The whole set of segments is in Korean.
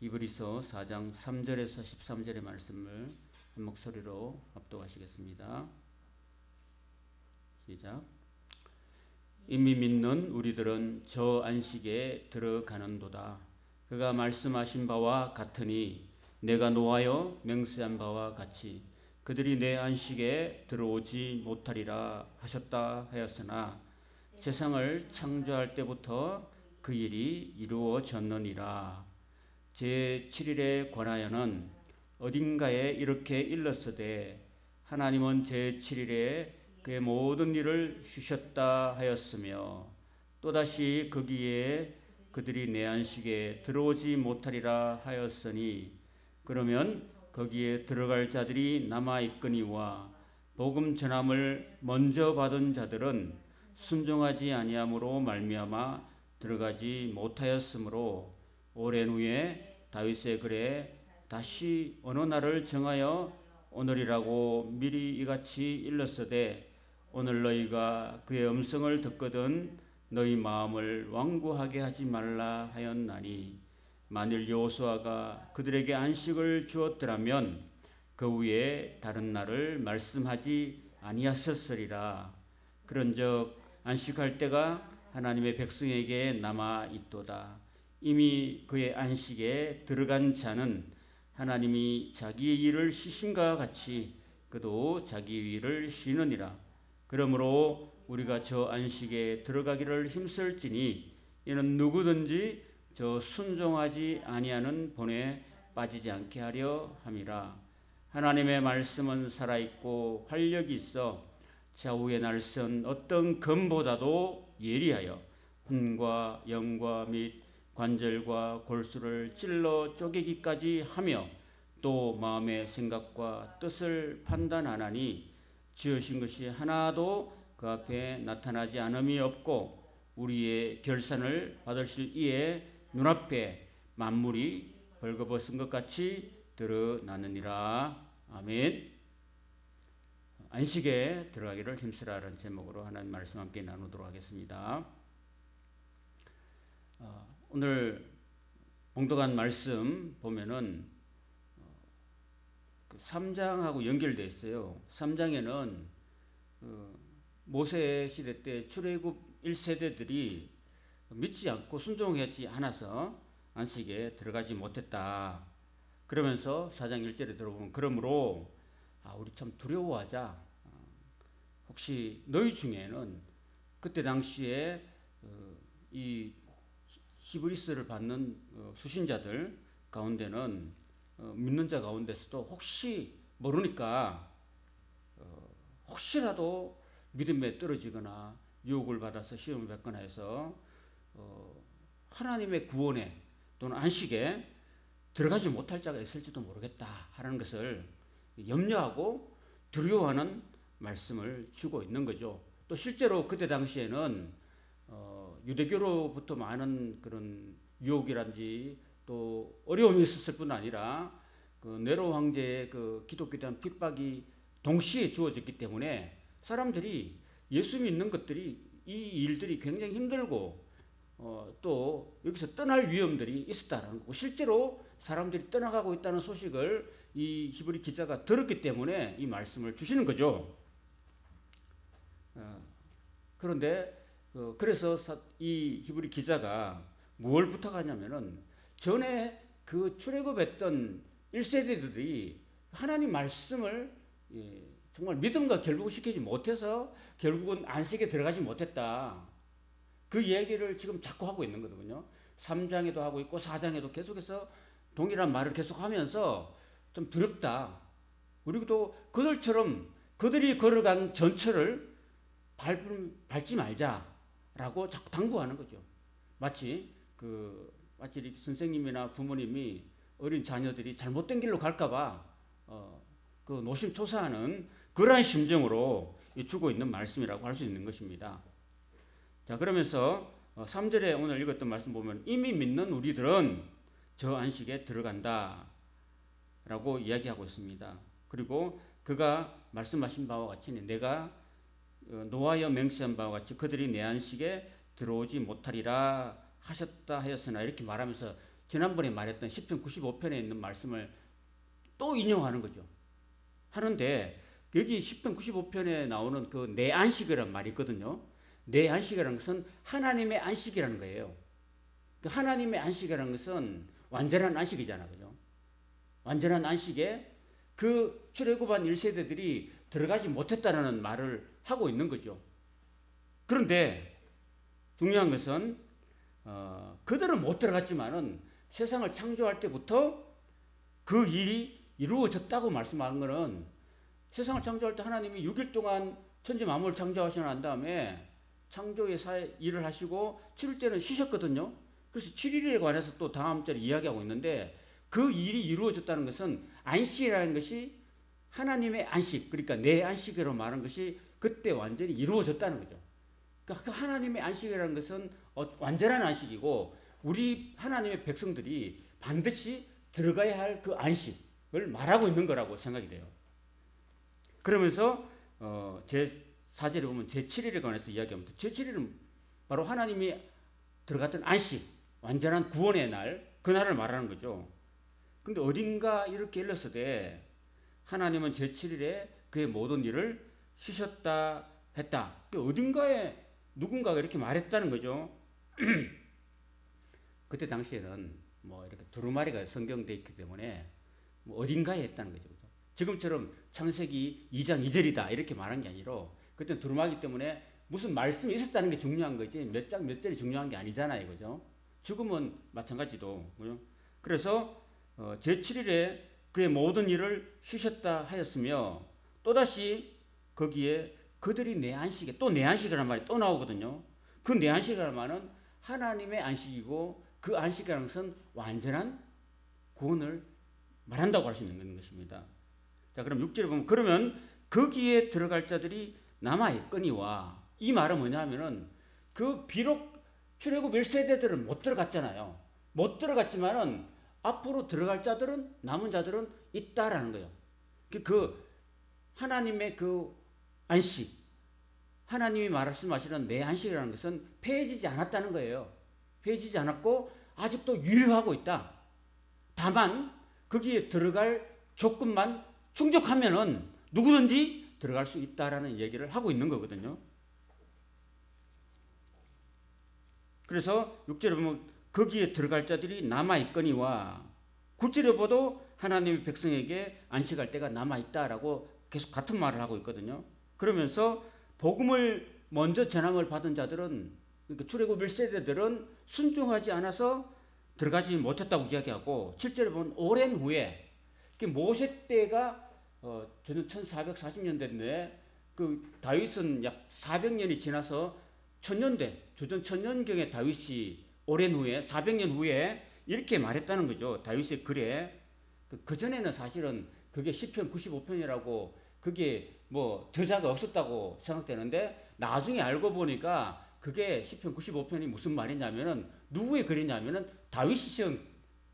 히브리서 4장 3절에서 13절의 말씀을 한 목소리로 합독하시겠습니다. 시작. 이미 믿는 우리들은 저 안식에 들어가는도다. 그가 말씀하신 바와 같으니 내가 노하여 맹세한 바와 같이 그들이 내 안식에 들어오지 못하리라 하셨다 하였으나 세상을 창조할 때부터 그 일이 이루어졌느니라. 제7일에 관하여는 어딘가에 이렇게 일렀으되 하나님은 제7일에 그의 모든 일을 쉬셨다 하였으며 또다시 거기에 그들이 내 안식에 들어오지 못하리라 하였으니 그러면 거기에 들어갈 자들이 남아있거니와 복음 전함을 먼저 받은 자들은 순종하지 아니함으로 말미암아 들어가지 못하였으므로 오랜 후에 다윗의 글에 다시 어느 날을 정하여 오늘이라고 미리 이같이 일렀으되 오늘 너희가 그의 음성을 듣거든 너희 마음을 완고하게 하지 말라 하였나니 만일 여호수아가 그들에게 안식을 주었더라면 그 위에 다른 날을 말씀하지 아니하셨으리라. 그런즉 안식할 때가 하나님의 백성에게 남아 있도다. 이미 그의 안식에 들어간 자는 하나님이 자기의 일을 쉬심과 같이 그도 자기 일을 쉬느니라. 그러므로 우리가 저 안식에 들어가기를 힘쓸지니 이는 누구든지 저 순종하지 아니하는 본에 빠지지 않게 하려 함이라. 하나님의 말씀은 살아있고 활력이 있어 좌우에 날선 어떤 검보다도 예리하여 혼과 영과 및 관절과 골수를 찔러 쪼개기까지 하며 또 마음의 생각과 뜻을 판단하나니 지으신 것이 하나도 그 앞에 나타나지 않음이 없고 우리의 결산을 받으실 이에 눈앞에 만물이 벌거벗은 것 같이 드러나느니라. 아멘. 안식에 들어가기를 힘쓰라는 제목으로 하나님 말씀 함께 나누도록 하겠습니다. 오늘 봉독한 말씀 보면은 3장하고 연결되어 있어요. 3장에는 모세 시대 때 출애굽 1세대들이 믿지 않고 순종하지 않아서 안식에 들어가지 못했다. 그러면서 4장 1절에 들어보면 그러므로 우리 참 두려워하자. 혹시 너희 중에는 그때 당시에 이 히브리스를 받는 수신자들 가운데는 믿는 자 가운데서도 혹시 모르니까 혹시라도 믿음에 떨어지거나 유혹을 받아서 시험을 받거나 해서 하나님의 구원에 또는 안식에 들어가지 못할 자가 있을지도 모르겠다 하는 것을 염려하고 두려워하는 말씀을 주고 있는 거죠. 또 실제로 그때 당시에는 유대교로부터 많은 그런 유혹이란지 또 어려움이 있었을 뿐 아니라 그 네로 황제의 그 기독교에 대한 핍박이 동시에 주어졌기 때문에 사람들이 예수 믿는 것들이 이 일들이 굉장히 힘들고 또 여기서 떠날 위험들이 있었다는 거고 실제로 사람들이 떠나가고 있다는 소식을 이 히브리 기자가 들었기 때문에 이 말씀을 주시는 거죠. 그런데 그래서 이 히브리 기자가 뭘 부탁하냐면은 전에 그 출애굽했던 1세대들이 하나님 말씀을 정말 믿음과 결부시키지 못해서 결국은 안식에 들어가지 못했다. 그 얘기를 지금 자꾸 하고 있는 거거든요. 3장에도 하고 있고 4장에도 계속해서 동일한 말을 계속하면서 좀 두렵다. 그리고 또 그들처럼 그들이 걸어간 전철을 밟지 말자라고 자꾸 당부하는 거죠. 마치 선생님이나 부모님이 어린 자녀들이 잘못된 길로 갈까봐 그 노심초사하는 그러한 심정으로 주고 있는 말씀이라고 할 수 있는 것입니다. 자, 그러면서 3절에 오늘 읽었던 말씀 보면 이미 믿는 우리들은 저 안식에 들어간다 라고 이야기하고 있습니다. 그리고 그가 말씀하신 바와 같이 내가 노하여 맹세한 바와 같이 그들이 내 안식에 들어오지 못하리라 하셨다 하였으나 이렇게 말하면서 지난번에 말했던 시편 95편에 있는 말씀을 또 인용하는 거죠. 하는데 여기 시편 95편에 나오는 그 내 안식이라는 말이 있거든요. 내 안식이라는 것은 하나님의 안식이라는 거예요. 그 하나님의 안식이라는 것은 완전한 안식이잖아, 그죠? 완전한 안식에 그 출애굽한 1세대들이 들어가지 못했다는 말을 하고 있는 거죠. 그런데 중요한 것은 그들은 못 들어갔지만은 세상을 창조할 때부터 그 일이 이루어졌다고 말씀하는 것은 세상을 창조할 때 하나님이 6일 동안 천지 만물을 창조하시고 난 다음에 창조의 일을 하시고 7일째는 쉬셨거든요. 그래서 7일에 관해서 또 다음 절에 이야기하고 있는데 그 일이 이루어졌다는 것은 안식이라는 것이 하나님의 안식, 그러니까 내 안식으로 말하는 것이 그때 완전히 이루어졌다는 거죠. 그러니까 그 하나님의 안식이라는 것은 완전한 안식이고 우리 하나님의 백성들이 반드시 들어가야 할 그 안식을 말하고 있는 거라고 생각이 돼요. 그러면서 제 4절에 보면 제7일에 관해서 이야기합니다. 제7일은 바로 하나님이 들어갔던 안식, 완전한 구원의 날, 그날을 말하는 거죠. 근데 어딘가 이렇게 일렀으되 하나님은 제7일에 그의 모든 일을 쉬셨다 했다. 어딘가에 누군가가 이렇게 말했다는 거죠. 그때 당시에는 뭐 이렇게 두루마리가 성경돼 있기 때문에 뭐 어딘가에 했다는 거죠. 지금처럼 창세기 2장 2절이다 이렇게 말한 게 아니라 그때 두루마기 때문에 무슨 말씀이 있었다는 게 중요한 거지 몇 장 몇 절이 중요한 게 아니잖아요, 그죠? 죽음은 마찬가지도, 그죠? 그래서 제7일에 그의 모든 일을 쉬셨다 하였으며 또다시 거기에 그들이 내 안식에 또 내 안식이라는 말이 또 나오거든요. 그 내 안식이라는 말은 하나님의 안식이고 그 안식이라는 것은 완전한 구원을 말한다고 할 수 있는 것입니다. 자, 그럼 6절에 보면 그러면 거기에 들어갈 자들이 남아있거니와 이 말은 뭐냐면은 그 비록 출애굽 1세대들은 못 들어갔잖아요. 못 들어갔지만은 앞으로 들어갈 자들은 남은 자들은 있다라는 거예요. 그 하나님의 그 안식, 하나님이 말씀하시는 내 안식이라는 것은 폐해지지 않았다는 거예요. 폐해지지 않았고 아직도 유효하고 있다. 다만 거기에 들어갈 조건만 충족하면은 누구든지 들어갈 수 있다라는 얘기를 하고 있는 거거든요. 그래서 6절에 보면 거기에 들어갈 자들이 남아있거니와 9절에 보도 하나님의 백성에게 안식할 때가 남아있다라고 계속 같은 말을 하고 있거든요. 그러면서 복음을 먼저 전함을 받은 자들은 그러니까 출애굽 1세대들은 순종하지 않아서 들어가지 못했다고 이야기하고 7절에 보면 오랜 후에 모세 때가 저는 1440년대인데 그 다윗은 약 400년이 지나서 천년대 주전 천년경에 다윗이 오랜 후에 400년 후에 이렇게 말했다는 거죠. 다윗의 글에 그 전에는 사실은 그게 시편 95편이라고 그게 뭐 저자가 없었다고 생각되는데 나중에 알고 보니까 그게 시편 95편이 무슨 말이냐면은 누구의 글이냐면은 다윗이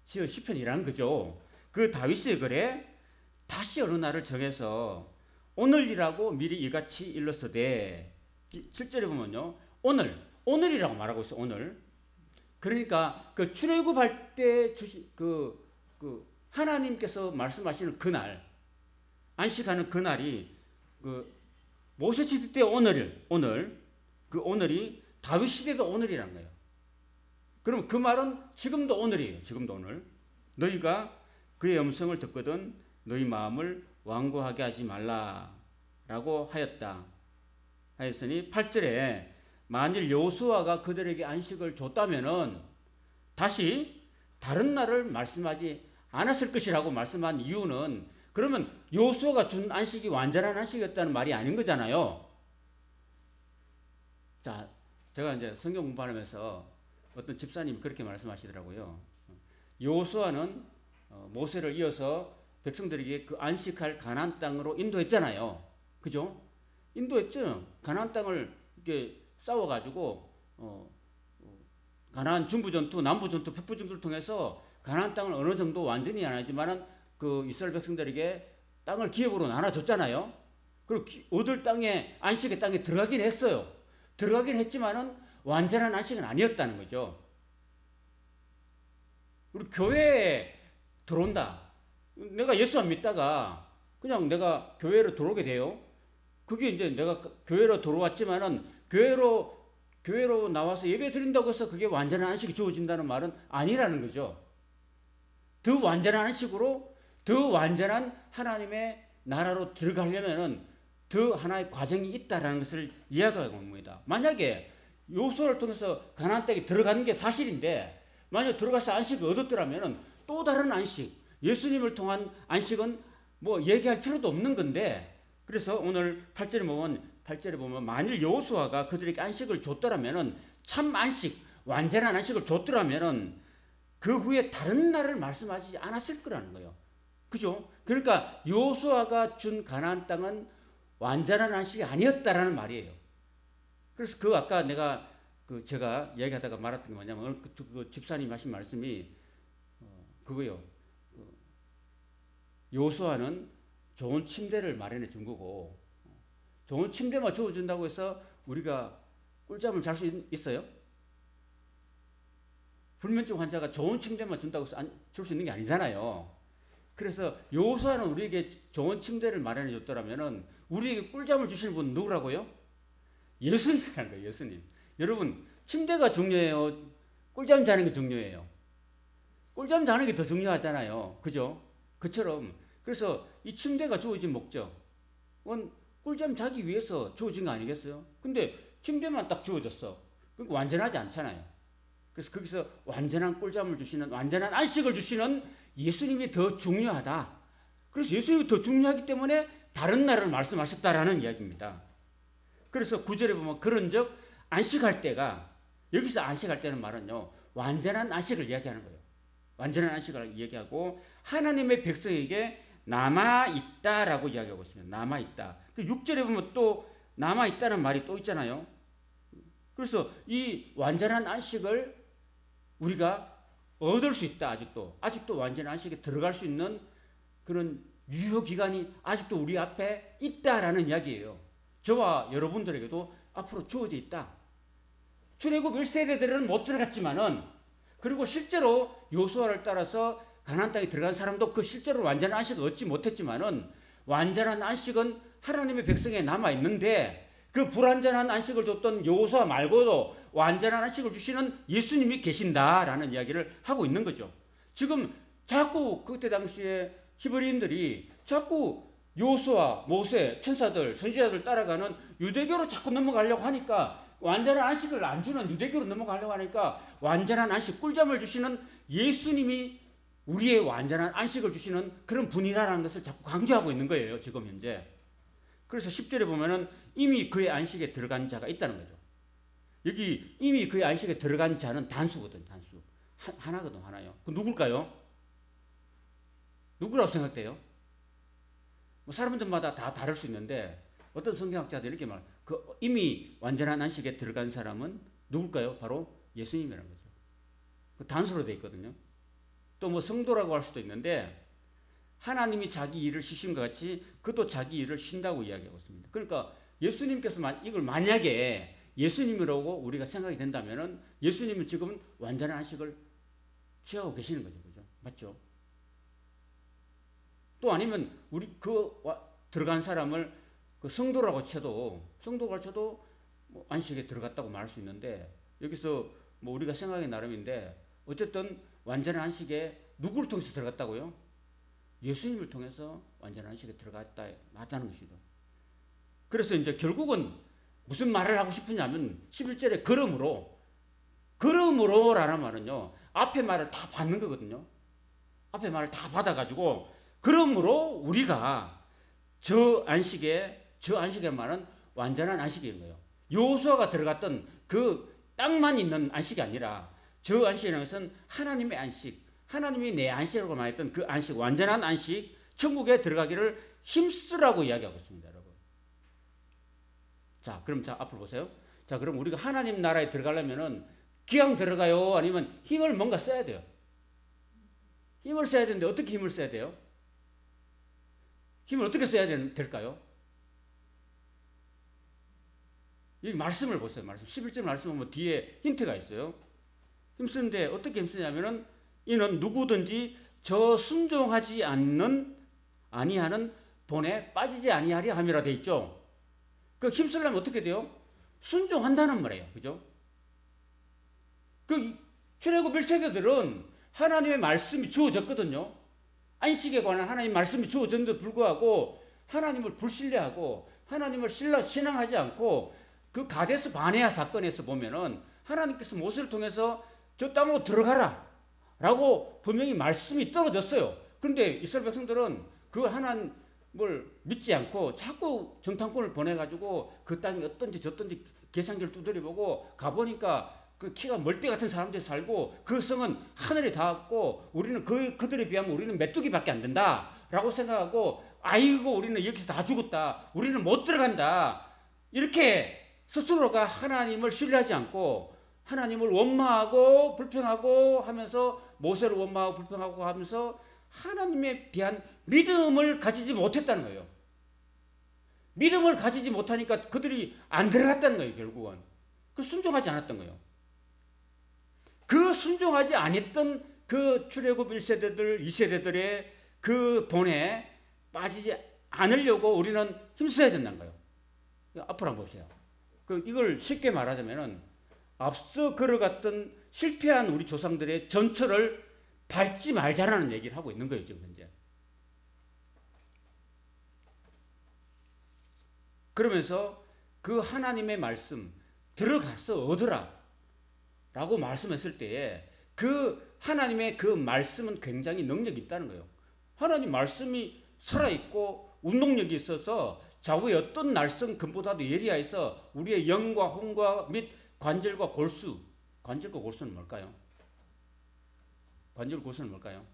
지은 시편이라는 거죠. 그 다윗의 글에 다시 어느 날을 정해서 오늘이라고 미리 이같이 일렀으되 7절에 보면요. 오늘이라고 말하고 있어. 오늘. 그러니까 그 출애굽할 때 주신 그 하나님께서 말씀하시는 그날 안식하는 그날이 그 모세 시대 때 오늘 그 오늘이 다윗 시대도 오늘이란 거예요. 그럼 그 말은 지금도 오늘이에요. 지금도 오늘. 너희가 그의 음성을 듣거든 너희 마음을 완고하게 하지 말라라고 하였으니 8절에 만일 여호수아가 그들에게 안식을 줬다면은 다시 다른 날을 말씀하지 않았을 것이라고 말씀한 이유는 그러면 여호수아가 준 안식이 완전한 안식이었다는 말이 아닌 거잖아요. 자, 제가 이제 성경 공부하면서 어떤 집사님이 그렇게 말씀하시더라고요. 여호수아는 모세를 이어서 백성들에게 그 안식할 가나안 땅으로 인도했잖아요. 그죠? 인도했죠. 가나안 땅을 이렇게 싸워가지고 가나안 중부 전투, 남부 전투, 북부 전투를 통해서 가나안 땅을 어느 정도 완전히 안 하지만은 그 이스라엘 백성들에게 땅을 기업으로 나눠줬잖아요. 그리고 얻을 땅에 안식의 땅에 들어가긴 했어요. 들어가긴 했지만은 완전한 안식은 아니었다는 거죠. 우리 교회에 들어온다. 내가 예수 안 믿다가 그냥 내가 교회로 들어오게 돼요. 그게 이제 내가 교회로 들어왔지만은 교회로 나와서 예배 드린다고 해서 그게 완전한 안식이 주어진다는 말은 아니라는 거죠. 더 완전한 안식으로 더 완전한 하나님의 나라로 들어가려면은 더 하나의 과정이 있다라는 것을 이야기하고 있는 겁니다. 만약에 요소를 통해서 가나안 땅에 들어가는 게 사실인데 만약 들어가서 안식을 얻었더라면은 또 다른 안식, 예수님을 통한 안식은 뭐 얘기할 필요도 없는 건데 그래서 오늘 8절에 보면 만일 여호수아가 그들에게 안식을 줬더라면은 참 안식, 완전한 안식을 줬더라면은 그 후에 다른 날을 말씀하지 않았을 거라는 거예요. 그죠? 그러니까 여호수아가 준 가나안 땅은 완전한 안식이 아니었다라는 말이에요. 그래서 그 아까 내가 제가 얘기하다가 말했던 게 뭐냐면 그 집사님 하신 말씀이 그거요. 여호수아는 좋은 침대를 마련해 준 거고 좋은 침대만 주어준다고 해서 우리가 꿀잠을 잘 수 있어요? 불면증 환자가 좋은 침대만 준다고 해서 줄 수 있는 게 아니잖아요. 그래서 여호수아는 우리에게 좋은 침대를 마련해 줬더라면은 우리에게 꿀잠을 주실 분은 누구라고요? 예수님이라는 거예요. 예수님. 여러분 침대가 중요해요? 꿀잠 자는 게 중요해요? 꿀잠 자는 게 더 중요하잖아요. 그죠? 그처럼 그래서 이 침대가 주어진 목적은 꿀잠 자기 위해서 주어진 거 아니겠어요? 근데 침대만 딱 주어졌어. 그러니까 완전하지 않잖아요. 그래서 거기서 완전한 꿀잠을 주시는 완전한 안식을 주시는 예수님이 더 중요하다. 그래서 예수님이 더 중요하기 때문에 다른 날을 말씀하셨다라는 이야기입니다. 그래서 9절에 보면 그런즉 안식할 때가 여기서 안식할 때는 말은요. 완전한 안식을 이야기하는 거예요. 완전한 안식을 이야기하고 하나님의 백성에게 남아있다라고 이야기하고 있습니다. 남아있다. 6절에 보면 또 남아있다는 말이 또 있잖아요. 그래서 이 완전한 안식을 우리가 얻을 수 있다. 아직도 완전한 안식에 들어갈 수 있는 그런 유효기간이 아직도 우리 앞에 있다라는 이야기예요. 저와 여러분들에게도 앞으로 주어져 있다. 출애굽 1세대들은 못 들어갔지만은 그리고 실제로 여호수아를 따라서 가나안 땅에 들어간 사람도 그 실제로 완전한 안식을 얻지 못했지만은 완전한 안식은 하나님의 백성에 남아 있는데 그 불완전한 안식을 줬던 여호수아 말고도 완전한 안식을 주시는 예수님이 계신다라는 이야기를 하고 있는 거죠. 지금 자꾸 그때 당시에 히브리인들이 자꾸 여호수아, 모세, 천사들, 선지자들 따라가는 유대교로 자꾸 넘어가려고 하니까 완전한 안식을 안 주는 유대교로 넘어가려고 하니까 완전한 안식, 꿀잠을 주시는 예수님이 우리의 완전한 안식을 주시는 그런 분이라는 것을 자꾸 강조하고 있는 거예요. 지금 현재. 그래서 10절에 보면은 이미 그의 안식에 들어간 자가 있다는 거죠. 여기 이미 그의 안식에 들어간 자는 단수거든. 단수. 하나거든. 하나요. 그 누굴까요? 누구라고 생각돼요? 뭐 사람들마다 다 다를 수 있는데 어떤 성경학자들이 이렇게 그 이미 완전한 안식에 들어간 사람은 누굴까요? 바로 예수님이라는 거죠. 그 단수로 되어 있거든요. 또 뭐 성도라고 할 수도 있는데 하나님이 자기 일을 쉬신 것 같이 그도 자기 일을 쉰다고 이야기하고 있습니다. 그러니까 예수님께서 이걸 만약에 예수님이라고 우리가 생각이 된다면은 예수님은 지금 완전한 안식을 취하고 계시는 거죠. 그죠? 맞죠? 또 아니면 우리 들어간 사람을 그 성도라고 쳐도 뭐 안식에 들어갔다고 말할 수 있는데 여기서 뭐 우리가 생각이 나름인데 어쨌든 완전한 안식에 누구를 통해서 들어갔다고요? 예수님을 통해서 완전한 안식에 들어갔다는 것이죠. 그래서 이제 결국은 무슨 말을 하고 싶으냐면 11절에 그러므로라는 말은요. 앞에 말을 다 받는 거거든요. 앞에 말을 다 받아가지고 그러므로 우리가 저 안식의 말은 완전한 안식인 거예요. 여호수아가 들어갔던 그 땅만 있는 안식이 아니라 저 안식이라는 것은 하나님의 안식, 하나님이 내 안식이라고 말했던 그 안식, 완전한 안식, 천국에 들어가기를 힘쓰라고 이야기하고 있습니다, 여러분. 자, 그럼 앞으로 보세요. 자, 그럼 우리가 하나님 나라에 들어가려면은 그냥 들어가요? 아니면 힘을 뭔가 써야 돼요? 힘을 써야 되는데 어떻게 힘을 써야 돼요? 힘을 어떻게 써야 될까요? 이 말씀을 보세요. 말씀. 11절 말씀 보면 뒤에 힌트가 있어요. 힘쓰는데 어떻게 힘쓰냐면은 이는 누구든지 저 순종하지 아니하는 본에 빠지지 아니하리 함이라 돼 있죠. 그 힘쓰려면 어떻게 돼요? 순종한다는 말이에요. 그죠? 그 출애굽 1세대들은 하나님의 말씀이 주어졌거든요. 안식에 관한 하나님 말씀이 주어졌는데도 불구하고 하나님을 불신뢰하고 하나님을 신앙하지 않고 그 가데스 바네아 사건에서 보면은 하나님께서 모세를 통해서 저 땅으로 들어가라 라고 분명히 말씀이 떨어졌어요. 그런데 이스라엘 백성들은 그 하나님을 믿지 않고 자꾸 정탐꾼을 보내가지고 그 땅이 어떤지 저떤지 계산기를 두드려보고 가보니까 그 키가 멀대 같은 사람들이 살고 그 성은 하늘에 닿았고 우리는 그들에 비하면 우리는 메뚜기밖에 안 된다 라고 생각하고 아이고 우리는 여기서 다 죽었다 우리는 못 들어간다 이렇게 스스로가 하나님을 신뢰하지 않고 하나님을 원망하고 불평하고 하면서 모세를 원망하고 불평하고 하면서 하나님에 대한 믿음을 가지지 못했다는 거예요. 믿음을 가지지 못하니까 그들이 안 들어갔다는 거예요. 결국은 그 순종하지 않았던 거예요. 그 순종하지 않았던 그 출애굽 1세대들 2세대들의 그 본에 빠지지 않으려고 우리는 힘써야 된다는 거예요. 앞으로 한번 보세요. 이걸 쉽게 말하자면은 앞서 걸어갔던 실패한 우리 조상들의 전철을 밟지 말자라는 얘기를 하고 있는 거예요. 지금 현재. 그러면서 그 하나님의 말씀 들어가서 얻으라 라고 말씀했을 때에 그 하나님의 그 말씀은 굉장히 능력이 있다는 거예요. 하나님 말씀이 살아있고 운동력이 있어서 좌우의 어떤 날성 근보다도 예리하여서 우리의 영과 혼과 및 관절과 골수, 관절과 골수는 뭘까요? 관절 골수는 뭘까요?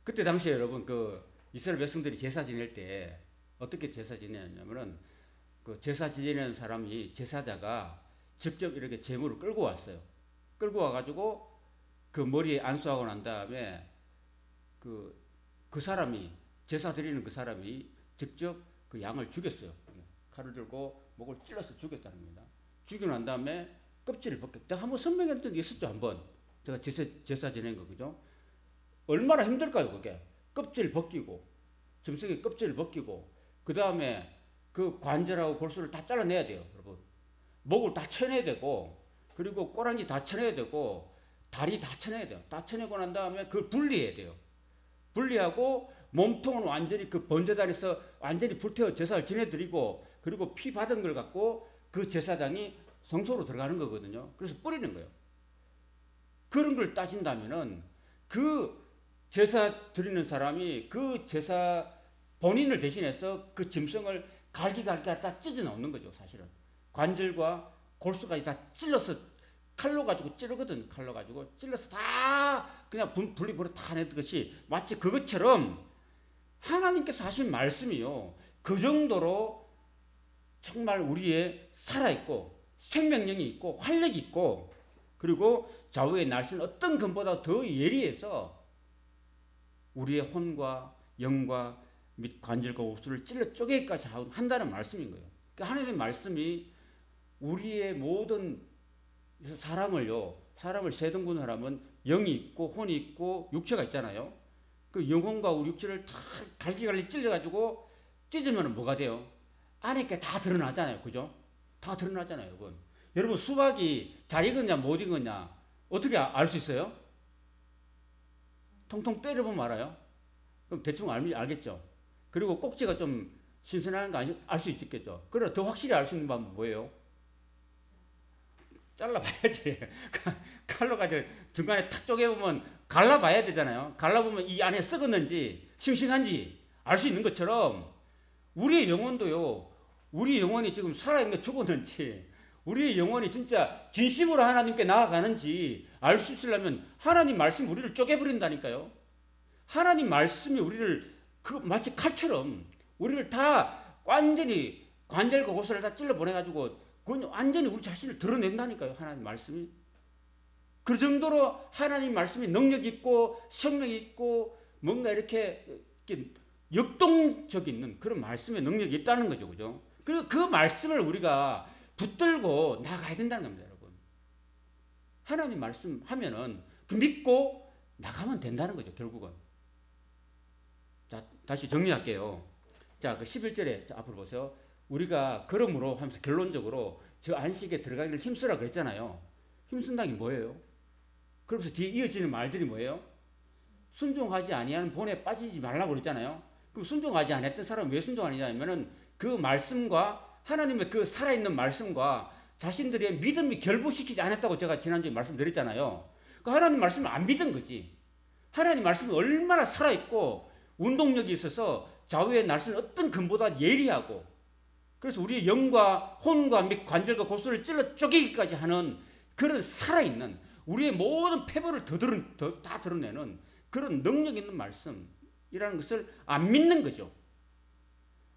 그때 당시에 여러분 그 이스라엘 백성들이 제사 지낼 때 어떻게 제사 지내냐면은 그 제사 지내는 사람이 제사자가 직접 이렇게 제물을 끌고 왔어요. 끌고 와가지고 그 머리에 안수하고 난 다음에 그 사람이 제사 드리는 그 사람이 직접 그 양을 죽였어요. 칼을 들고 목을 찔러서 죽였다는 겁니다. 죽이고 난 다음에 껍질을 벗겼다. 내가 한번 설명했던 적이 있었죠. 한번 제가 제사 지낸 거 그죠? 얼마나 힘들까요 그게? 껍질 벗기고 짐승의 껍질을 벗기고 그 다음에 그 관절하고 골수를 다 잘라내야 돼요. 여러분 목을 다 쳐내야 되고 그리고 꼬랑지 다 쳐내야 되고 다리 다 쳐내야 돼요. 다 쳐내고 난 다음에 그걸 분리해야 돼요. 분리하고 몸통은 완전히 그 번제단에서 완전히 불태워 제사를 지내드리고 그리고 피 받은 걸 갖고 그 제사장이 성소로 들어가는 거거든요. 그래서 뿌리는 거예요. 그런 걸 따진다면은 그 제사 드리는 사람이 그 제사 본인을 대신해서 그 짐승을 갈기갈기 다 찢어 넣는 거죠. 사실은 관절과 골수까지 다 찔러서 칼로 가지고 찌르거든. 칼로 가지고 찔러서 다 그냥 분리버려 다 내듯이 마치 그것처럼 하나님께서 하신 말씀이요. 그 정도로 정말 우리의 살아있고 생명력이 있고 활력이 있고 그리고 좌우의 날씨는 어떤 것보다 더 예리해서 우리의 혼과 영과 및 관절과 옥수를 찔러 쪼개기까지 한다는 말씀인 거예요. 그러니까 하나님의 말씀이 우리의 모든 사람을 세 등분을 하면 영이 있고 혼이 있고 육체가 있잖아요. 그 영혼과 우리 육체를 다 갈기갈기 찔러가지고 찢으면 뭐가 돼요? 안에 게 다 드러나잖아요. 그죠? 다 드러나잖아요. 여러분. 여러분 수박이 잘 익었냐 못 익었냐 어떻게 알 수 있어요? 통통 때려보면 알아요. 그럼 대충 알겠죠. 그리고 꼭지가 좀 신선한 거 알 수 있겠죠. 그러나 더 확실히 알 수 있는 방법은 뭐예요? 잘라봐야지. 칼로 가지고 중간에 탁 쪼개보면 갈라봐야 되잖아요. 갈라보면 이 안에 썩었는지 싱싱한지 알 수 있는 것처럼 우리의 영혼도요. 우리 영혼이 지금 살아있는 죽었는지 우리의 영혼이 진짜 진심으로 하나님께 나아가는지 알 수 있으려면 하나님 말씀이 우리를 쪼개버린다니까요. 하나님 말씀이 우리를 마치 칼처럼 우리를 다 완전히 관절과 골수를 다 찔러보내가지고 그건 완전히 우리 자신을 드러낸다니까요. 하나님 말씀이. 그 정도로 하나님 말씀이 능력 있고 생명이 있고 뭔가 이렇게 역동적인 그런 말씀의 능력이 있다는 거죠. 그죠? 그리고 그 말씀을 우리가 붙들고 나가야 된다는 겁니다. 여러분. 하나님 말씀 하면은 믿고 나가면 된다는 거죠, 결국은. 자, 다시 정리할게요. 자, 그 11절에 자, 앞으로 보세요. 우리가 그러므로 하면서 결론적으로 저 안식에 들어가기를 힘쓰라 그랬잖아요. 힘쓴다는 게 뭐예요? 그러면서 뒤에 이어지는 말들이 뭐예요? 순종하지 아니하는 본에 빠지지 말라고 그랬잖아요. 그럼 순종하지 않았던 사람은 왜 순종하느냐면은 그 말씀과 하나님의 그 살아있는 말씀과 자신들의 믿음이 결부시키지 않았다고 제가 지난주에 말씀드렸잖아요. 그 하나님 말씀을 안 믿은 거지. 하나님 말씀이 얼마나 살아있고 운동력이 있어서 좌우의 날선 어떤 금보다 예리하고, 그래서 우리의 영과 혼과 및 관절과 골수를 찔러 쪼개기까지 하는 그런 살아있는 우리의 모든 패배를 다 드러내는 그런 능력 있는 말씀이라는 것을 안 믿는 거죠.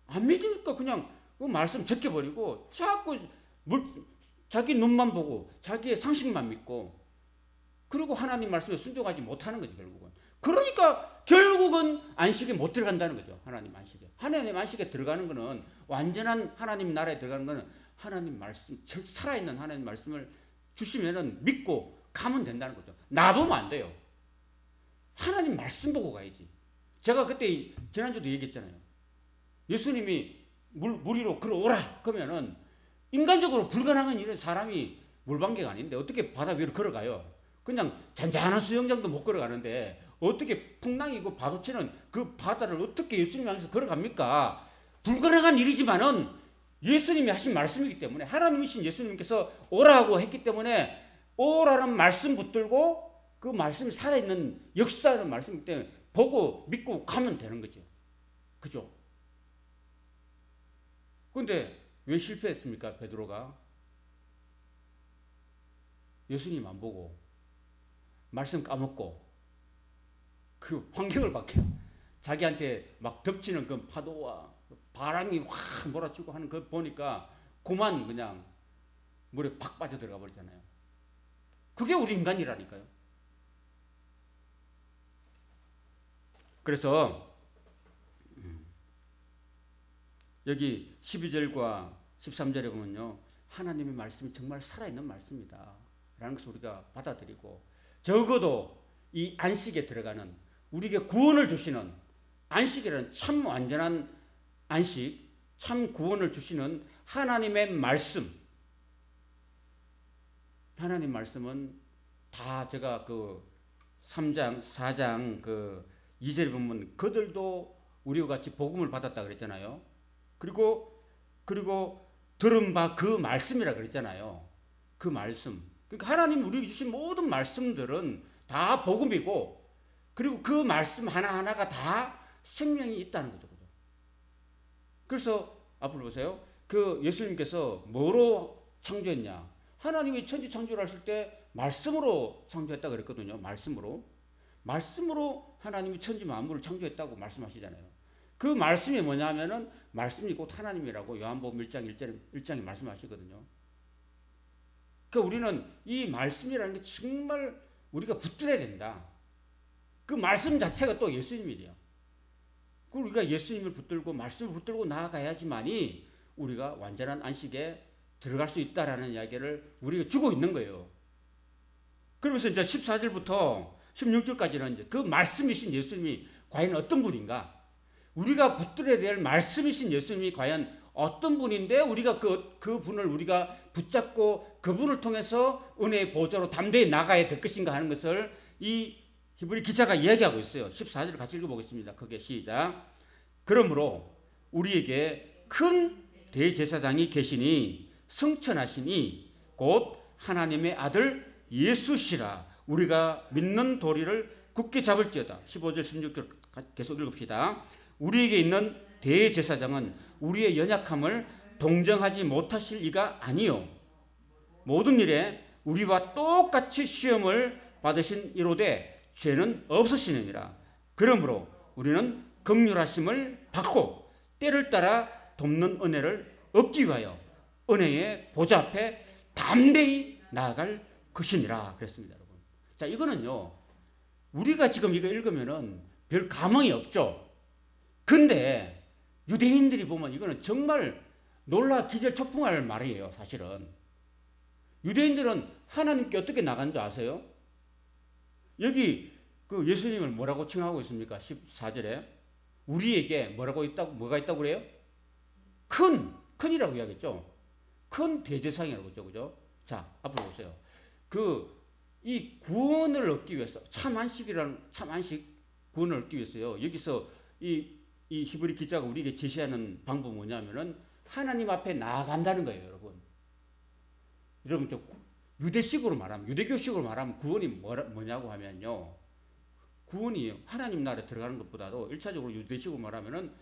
안 믿으니까 그냥 그 말씀 적혀버리고 자꾸 자기 눈만 보고 자기의 상식만 믿고, 그리고 하나님 말씀에 순종하지 못하는 거죠, 결국은. 그러니까 결국은 안식에 못 들어간다는 거죠. 하나님 안식에. 하나님 안식에 들어가는 거는, 완전한 하나님 나라에 들어가는 거는 하나님 말씀, 살아있는 하나님 말씀을 주시면은 믿고 가면 된다는 거죠. 나보면 안 돼요. 하나님 말씀 보고 가야지. 제가 그때 지난주도 얘기했잖아요. 예수님이 물 위로 걸어오라 그러면은 인간적으로 불가능한 일은 사람이 물방개가 아닌데 어떻게 바다 위로 걸어가요? 그냥 잔잔한 수영장도 못 걸어가는데 어떻게 풍랑이고 파도치는 그 바다를 어떻게 예수님이 향해서 걸어갑니까? 불가능한 일이지만은 예수님이 하신 말씀이기 때문에, 하나님이신 예수님께서 오라고 했기 때문에 오라는 말씀 붙들고 그 말씀이 살아있는 역사하는 말씀이기 때문에 보고 믿고 가면 되는 거죠. 그죠? 근데 왜 실패했습니까? 베드로가 예수님 안 보고 말씀 까먹고 그 환경을 바뀌어 자기한테 막 덮치는 그 파도와 바람이 확 몰아치고 하는 거 보니까 그만 그냥 물에 팍 빠져들어가 버리잖아요. 그게 우리 인간이라니까요. 그래서 여기 12절과 13절에 보면요, 하나님의 말씀이 정말 살아있는 말씀이다 라는 것을 우리가 받아들이고, 적어도 이 안식에 들어가는, 우리에게 구원을 주시는 안식이라는 참 완전한 안식, 참 구원을 주시는 하나님의 말씀, 하나님 말씀은 다 제가 그 3장 4장 그 2절에 보면 그들도 우리와 같이 복음을 받았다 그랬잖아요. 그리고 들은 바 그 말씀이라 그랬잖아요. 그 말씀. 그러니까 하나님 우리에게 주신 모든 말씀들은 다 복음이고, 그리고 그 말씀 하나하나가 다 생명이 있다는 거죠. 그래서 앞으로 보세요. 그 예수님께서 뭐로 창조했냐? 하나님이 천지 창조를 하실 때 말씀으로 창조했다 그랬거든요. 말씀으로 하나님이 천지 만물을 창조했다고 말씀하시잖아요. 그 말씀이 뭐냐면은 말씀이 곧 하나님이라고 요한복음 1장에 말씀하시거든요. 그러니까 우리는 이 말씀이라는 게 정말 우리가 붙들어야 된다. 그 말씀 자체가 또 예수님이래요. 그리고 우리가 예수님을 붙들고 말씀을 붙들고 나아가야지만이 우리가 완전한 안식에 들어갈 수 있다라는 이야기를 우리가 주고 있는 거예요. 그러면서 이제 14절부터 16절까지는 이제 그 말씀이신 예수님이 과연 어떤 분인가? 우리가 붙들어야 될 말씀이신 예수님이 과연 어떤 분인데 우리가 그 분을 우리가 붙잡고 그분을 통해서 은혜의 보좌로 담대히 나가야 될 것인가 하는 것을 이 히브리 기자가 이야기하고 있어요. 14절을 같이 읽어보겠습니다. 크게 시작. 그러므로 우리에게 큰 대제사장이 계시니 성천하시니 곧 하나님의 아들 예수시라. 우리가 믿는 도리를 굳게 잡을지어다. 15절 16절 계속 읽읍시다. 우리에게 있는 대제사장은 우리의 연약함을 동정하지 못하실 이가 아니요 모든 일에 우리와 똑같이 시험을 받으신 이로되 죄는 없으시느니라. 그러므로 우리는 긍휼하심을 받고 때를 따라 돕는 은혜를 얻기 위하여 은혜의 보좌 앞에 담대히 나아갈 것이니라 그랬습니다. 여러분. 자, 이거는요, 우리가 지금 이거 읽으면은 별 감흥이 없죠. 근데 유대인들이 보면 이거는 정말 놀라 기절초풍할 말이에요. 사실은 유대인들은 하나님께 어떻게 나간 줄 아세요? 여기 그 예수님을 뭐라고 칭하고 있습니까? 14절에 우리에게 뭐가 있다고 그래요? 큰이라고 이야기했죠. 큰 대제사장이라고 했죠. 그죠? 자, 앞으로 보세요. 이 구원을 얻기 위해서, 참 안식, 구원을 얻기 위해서요. 여기서 이 히브리 기자가 우리에게 제시하는 방법은 뭐냐면은 하나님 앞에 나아간다는 거예요, 여러분. 여러분, 유대교식으로 말하면 구원이 뭐냐고 하면요. 구원이 하나님 나라에 들어가는 것보다도 1차적으로 유대식으로 말하면은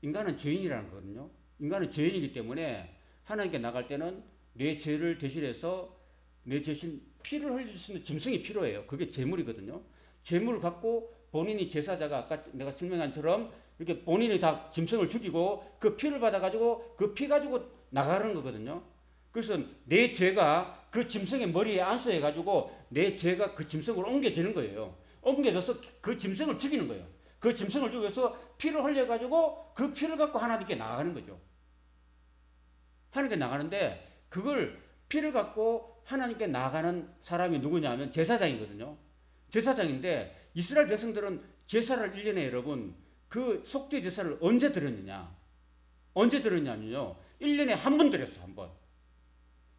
인간은 죄인이라는 거거든요. 인간은 죄인이기 때문에 하나님께 나갈 때는 내 죄를 대신해서 내 대신 피를 흘릴 수 있는 짐승이 필요해요. 그게 제물이거든요. 제물을 갖고 본인이 제사자가 아까 내가 설명한 처럼 이렇게 본인이 다 짐승을 죽이고 그 피를 받아가지고 그 피 가지고 나가는 거거든요. 그래서 내 죄가 그 짐승의 머리에 안수해가지고 내 죄가 그 짐승으로 옮겨지는 거예요. 옮겨져서 그 짐승을 죽이는 거예요. 그 짐승을 죽여서 피를 흘려가지고 그 피를 갖고 하나님께 나가는 거죠. 하나님께 나가는데 그걸 피를 갖고 하나님께 나가는 사람이 누구냐면 제사장이거든요. 제사장인데 이스라엘 백성들은 제사를 1년에 여러분 그 속죄 제사를 언제 드렸느냐? 언제 드렸냐면요. 1년에 한 번 드렸어. 한 번.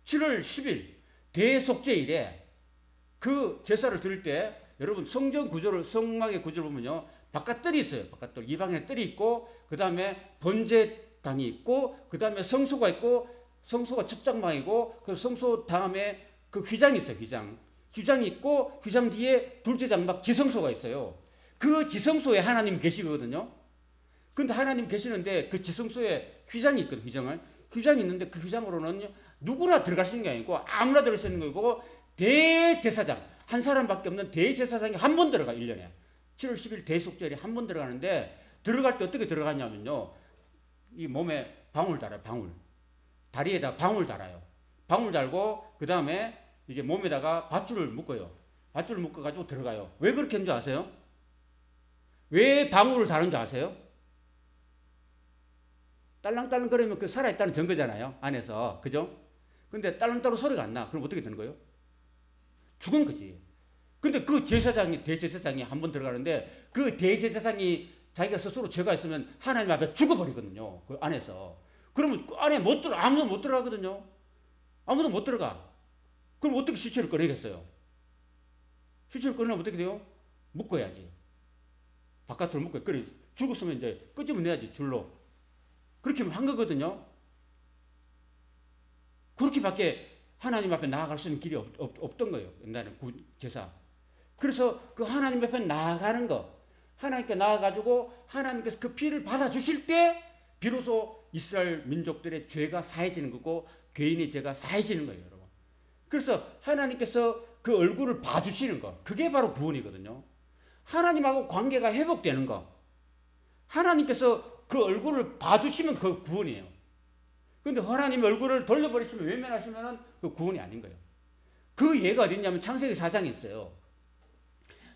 7월 10일 대속죄일에 그 제사를 드릴 때 여러분 성막의 구조를 보면요. 바깥뜰이 있어요. 바깥뜰. 이방에 뜰이 있고 그 다음에 번제당이 있고 그 다음에 성소가 있고 성소가 첫 장막이고 그 성소 다음에 그 휘장이 있어요. 휘장이 있고 휘장 뒤에 둘째 장막 지성소가 있어요. 그 지성소에 하나님 계시거든요. 근데 하나님 계시는데 그 지성소에 휘장이 있거든요. 휘장이 있는데 그 휘장으로는 누구나 들어갈 수 있는 게 아니고 아무나 들어갈 수 있는 거고 대제사장 한 사람밖에 없는 대제사장이 한 번 들어가 1년에 7월 10일 대속절에 한 번 들어가는데 들어갈 때 어떻게 들어가냐면요. 이 몸에 방울 달아요. 다리에다 방울 달아요. 방울 달고 그 다음에 이제 몸에다가 밧줄을 묶어요. 밧줄을 묶어가지고 들어가요. 왜 그렇게 하는 줄 아세요? 왜 방울을 다는 줄 아세요? 딸랑딸랑 거리면 그 살아있다는 증거잖아요. 안에서. 그죠? 근데 딸랑딸랑 소리가 안 나. 그럼 어떻게 되는 거예요? 죽은 거지. 근데 그 대제사장이 한 번 들어가는데 그 대제사장이 자기가 스스로 죄가 있으면 하나님 앞에 죽어버리거든요. 그 안에서. 그러면 그 안에 아무도 못 들어가거든요. 아무도 못 들어가. 그럼 어떻게 시체를 꺼내겠어요? 시체를 꺼내면 어떻게 돼요? 묶어야지. 바깥으로 묶어요. 그래, 죽었으면 이제 끄집어내야지, 줄로. 그렇게 한 거거든요. 그렇게밖에 하나님 앞에 나아갈 수 있는 길이 없던 거예요. 옛날에 제사. 그래서 그 하나님 앞에 나아가는 거. 하나님께 나아가지고 하나님께서 그 피를 받아주실 때 비로소 이스라엘 민족들의 죄가 사해지는 거고 개인의 죄가 사해지는 거예요. 여러분. 그래서 하나님께서 그 얼굴을 봐주시는 거. 그게 바로 구원이거든요. 하나님하고 관계가 회복되는 거. 하나님께서 그 얼굴을 봐주시면 그 구원이에요. 근데 하나님 얼굴을 돌려버리시면 외면하시면 그 구원이 아닌 거예요. 그 예가 어디 있냐면 창세기 4장에 있어요.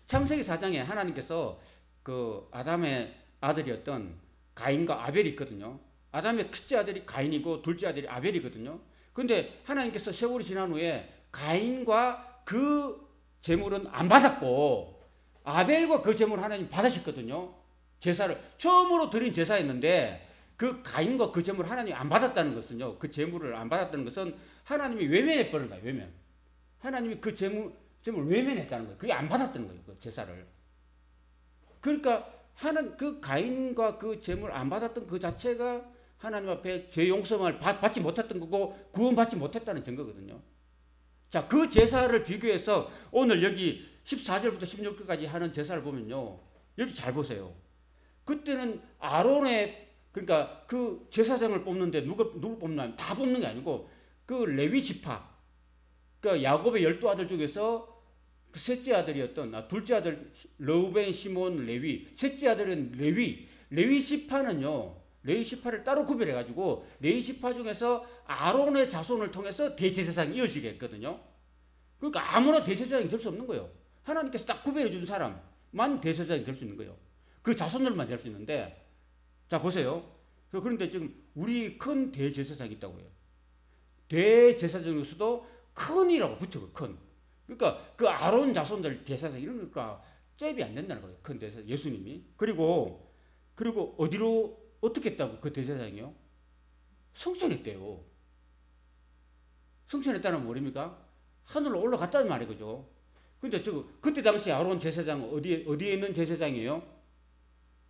창세기 4장에 하나님께서 그 아담의 아들이었던 가인과 아벨이 있거든요. 아담의 첫째 아들이 가인이고 둘째 아들이 아벨이거든요. 근데 하나님께서 세월이 지난 후에 가인과 그 제물은 안 받았고 아벨과 그 제물을 하나님 받으셨거든요. 제사를 처음으로 드린 제사였는데 그 가인과 그 제물을 하나님이 안 받았다는 것은요. 그 제물을 안 받았다는 것은 하나님이 외면해 버린 거예요. 외면. 하나님이 그 제물을 외면했다는 거예요. 그게 안 받았다는 거예요. 그 제사를. 그러니까 그 가인과 그 제물 안 받았던 그 자체가 하나님 앞에 죄 용서를 받지 못했던 거고 구원받지 못했다는 증거거든요. 자, 그 제사를 비교해서 오늘 여기 14절부터 16절까지 하는 제사를 보면요. 여기 잘 보세요. 그때는 아론의 그러니까 그 제사장을 뽑는데 누구 뽑나요? 다 뽑는 게 아니고 그 레위 지파 그러니까 야곱의 12아들 중에서 그 셋째 아들이었던 둘째 아들 르우벤, 시몬, 레위 셋째 아들은 레위 지파는요. 레위 지파를 따로 구별해 가지고 레위 지파 중에서 아론의 자손을 통해서 대제사장이 이어지게 했거든요. 그러니까 아무나 대제사장이 될 수 없는 거예요. 하나님께서 딱 구별해 준 사람만 대제사장이 될 수 있는 거예요. 그 자손들만 될 수 있는데 자 보세요. 그런데 지금 우리 큰 대제사장이 있다고 해요. 대제사장에서도 큰이라고 붙여요. 큰. 그러니까 그 아론 자손들 대제사장 이런 거가 잽이 안 된다는 거예요. 큰 대제사장 예수님이. 그리고 어디로 어떻게 했다고 그 대제사장이요? 성천했대요. 성천했다는 뭐입니까? 하늘로 올라갔다는 말이 그죠. 근데 그때 당시 아론 제사장은 어디에 있는 제사장이에요?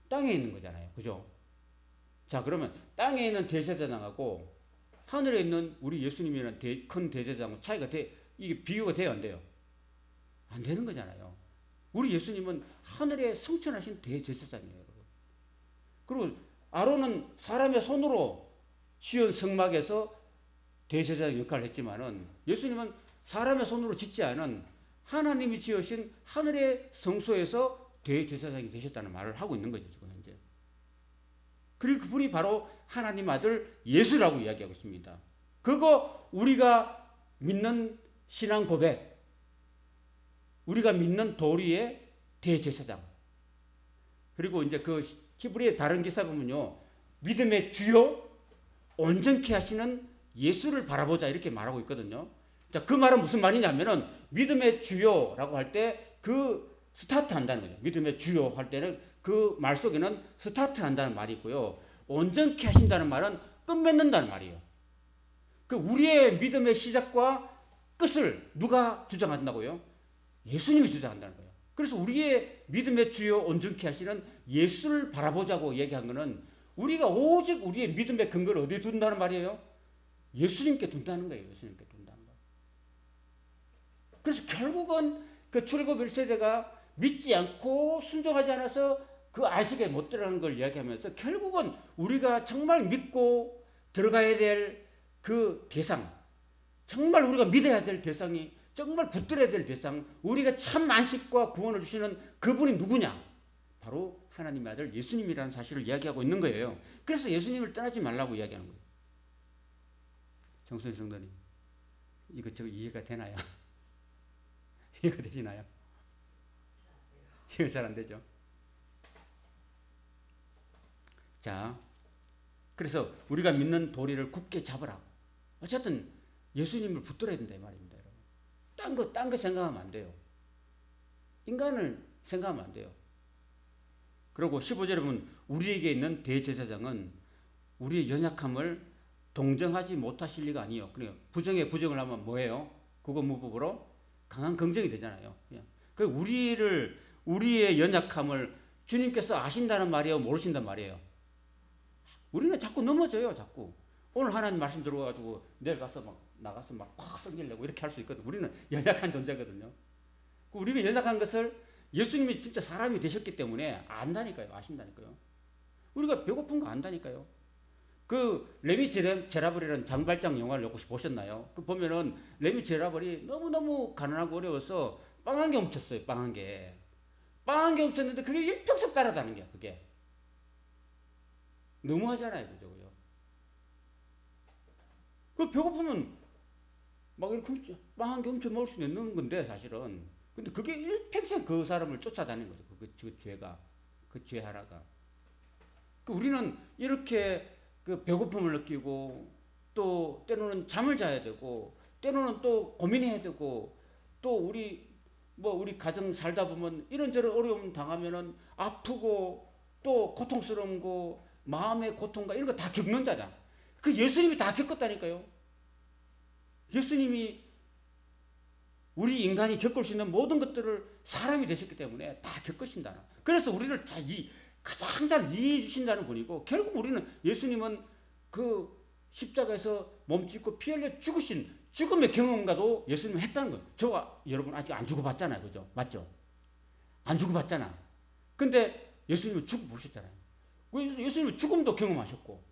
땅에 있는 거잖아요. 그죠? 자, 그러면 땅에 있는 대제사장하고 하늘에 있는 우리 예수님이라는 큰 대제사장은 이게 비교가 돼요, 안 돼요? 안 되는 거잖아요. 우리 예수님은 하늘에 성천하신 대제사장이에요, 여러분. 그리고 아론은 사람의 손으로 지은 성막에서 대제사장 역할을 했지만은 예수님은 사람의 손으로 짓지 않은 하나님이 지으신 하늘의 성소에서 대제사장이 되셨다는 말을 하고 있는 거죠, 지금 현재. 그리고 그분이 바로 하나님 아들 예수라고 이야기하고 있습니다. 그거 우리가 믿는 신앙 고백, 우리가 믿는 도리의 대제사장. 그리고 이제 그 히브리의 다른 기사 보면요, 믿음의 주요 온전케 하시는 예수를 바라보자 이렇게 말하고 있거든요. 자, 그 말은 무슨 말이냐면은 믿음의 주요라고 할 때 그 스타트 한다는 거죠. 믿음의 주요 할 때는 그 말 속에는 스타트 한다는 말이 있고요. 온전케 하신다는 말은 끝맺는다는 말이에요. 그 우리의 믿음의 시작과 끝을 누가 주장한다고요? 예수님이 주장한다는 거예요. 그래서 우리의 믿음의 주요 온전케 하시는 예수를 바라보자고 얘기한 거는 우리가 오직 우리의 믿음의 근거를 어디에 둔다는 말이에요? 예수님께 둔다는 거예요. 예수님께 둔다는 거예요. 그래서 결국은 그 출애굽 1세대가 믿지 않고 순종하지 않아서 그 안식에 못 들어가는 걸 이야기하면서 결국은 우리가 정말 믿고 들어가야 될 그 대상, 정말 우리가 믿어야 될 대상이, 정말 붙들어야 될 대상, 우리가 참 안식과 구원을 주시는 그분이 누구냐? 바로 하나님의 아들 예수님이라는 사실을 이야기하고 있는 거예요. 그래서 예수님을 떠나지 말라고 이야기하는 거예요. 정순희 성도님, 이거 이해가 되나요? 이해가 되시나요? 이해가 잘 안 되죠? 자, 그래서 우리가 믿는 도리를 굳게 잡으라. 어쨌든 예수님을 붙들어야 된다 이 말입니다, 여러분. 딴 거 생각하면 안 돼요. 인간을 생각하면 안 돼요. 그리고 15절에 보면 우리에게 있는 대제사장은 우리의 연약함을 동정하지 못하실 리가 아니에요. 그래요. 부정에 부정을 하면 뭐예요? 국어문법으로 강한 긍정이 되잖아요. 그 우리의 연약함을 주님께서 아신다는 말이에요, 모르신단 말이에요? 우리는 자꾸 넘어져요, 자꾸. 오늘 하나님 말씀 들어가지고 내일 가서 나가서 확 성질내고 이렇게 할 수 있거든. 우리는 연약한 존재거든요. 우리가 연약한 것을 예수님이 진짜 사람이 되셨기 때문에 안다니까요, 아신다니까요. 우리가 배고픈 거 안다니까요. 그 레미제라블이라는 장발장 영화를 혹시 보셨나요? 그 보면은 레미제라블이 너무너무 가난하고 어려워서 빵 한 개 훔쳤어요. 빵 한 개. 빵 한 개 훔쳤는데 그게 일평생 따라다는 거야. 그게. 너무하잖아요. 그죠? 그 배고프면 막 이렇게 빵 한 개 훔쳐 먹을 수 있는 건데 사실은. 근데 그게 일평생 그 사람을 쫓아다니는 거죠. 그 죄가. 그 죄 하나가. 우리는 이렇게 그 배고픔을 느끼고 또 때로는 잠을 자야 되고 때로는 또 고민해야 되고 또 우리 가정 살다 보면 이런저런 어려움 당하면은 아프고 또 고통스러운 거 마음의 고통과 이런 거 다 겪는 자잖아. 그 예수님이 다 겪었다니까요. 예수님이 우리 인간이 겪을 수 있는 모든 것들을 사람이 되셨기 때문에 다 겪으신다. 그래서 우리를 가장 잘 이해해 주신다는 분이고 결국 우리는 예수님은 그 십자가에서 몸짓고 피 흘려 죽으신 죽음의 경험과도 예수님은 했다는 거예요. 저와 여러분 아직 안 죽어봤잖아요. 그죠? 맞죠? 안 죽어봤잖아. 근데 예수님은 죽어보셨잖아요. 예수님은 죽음도 경험하셨고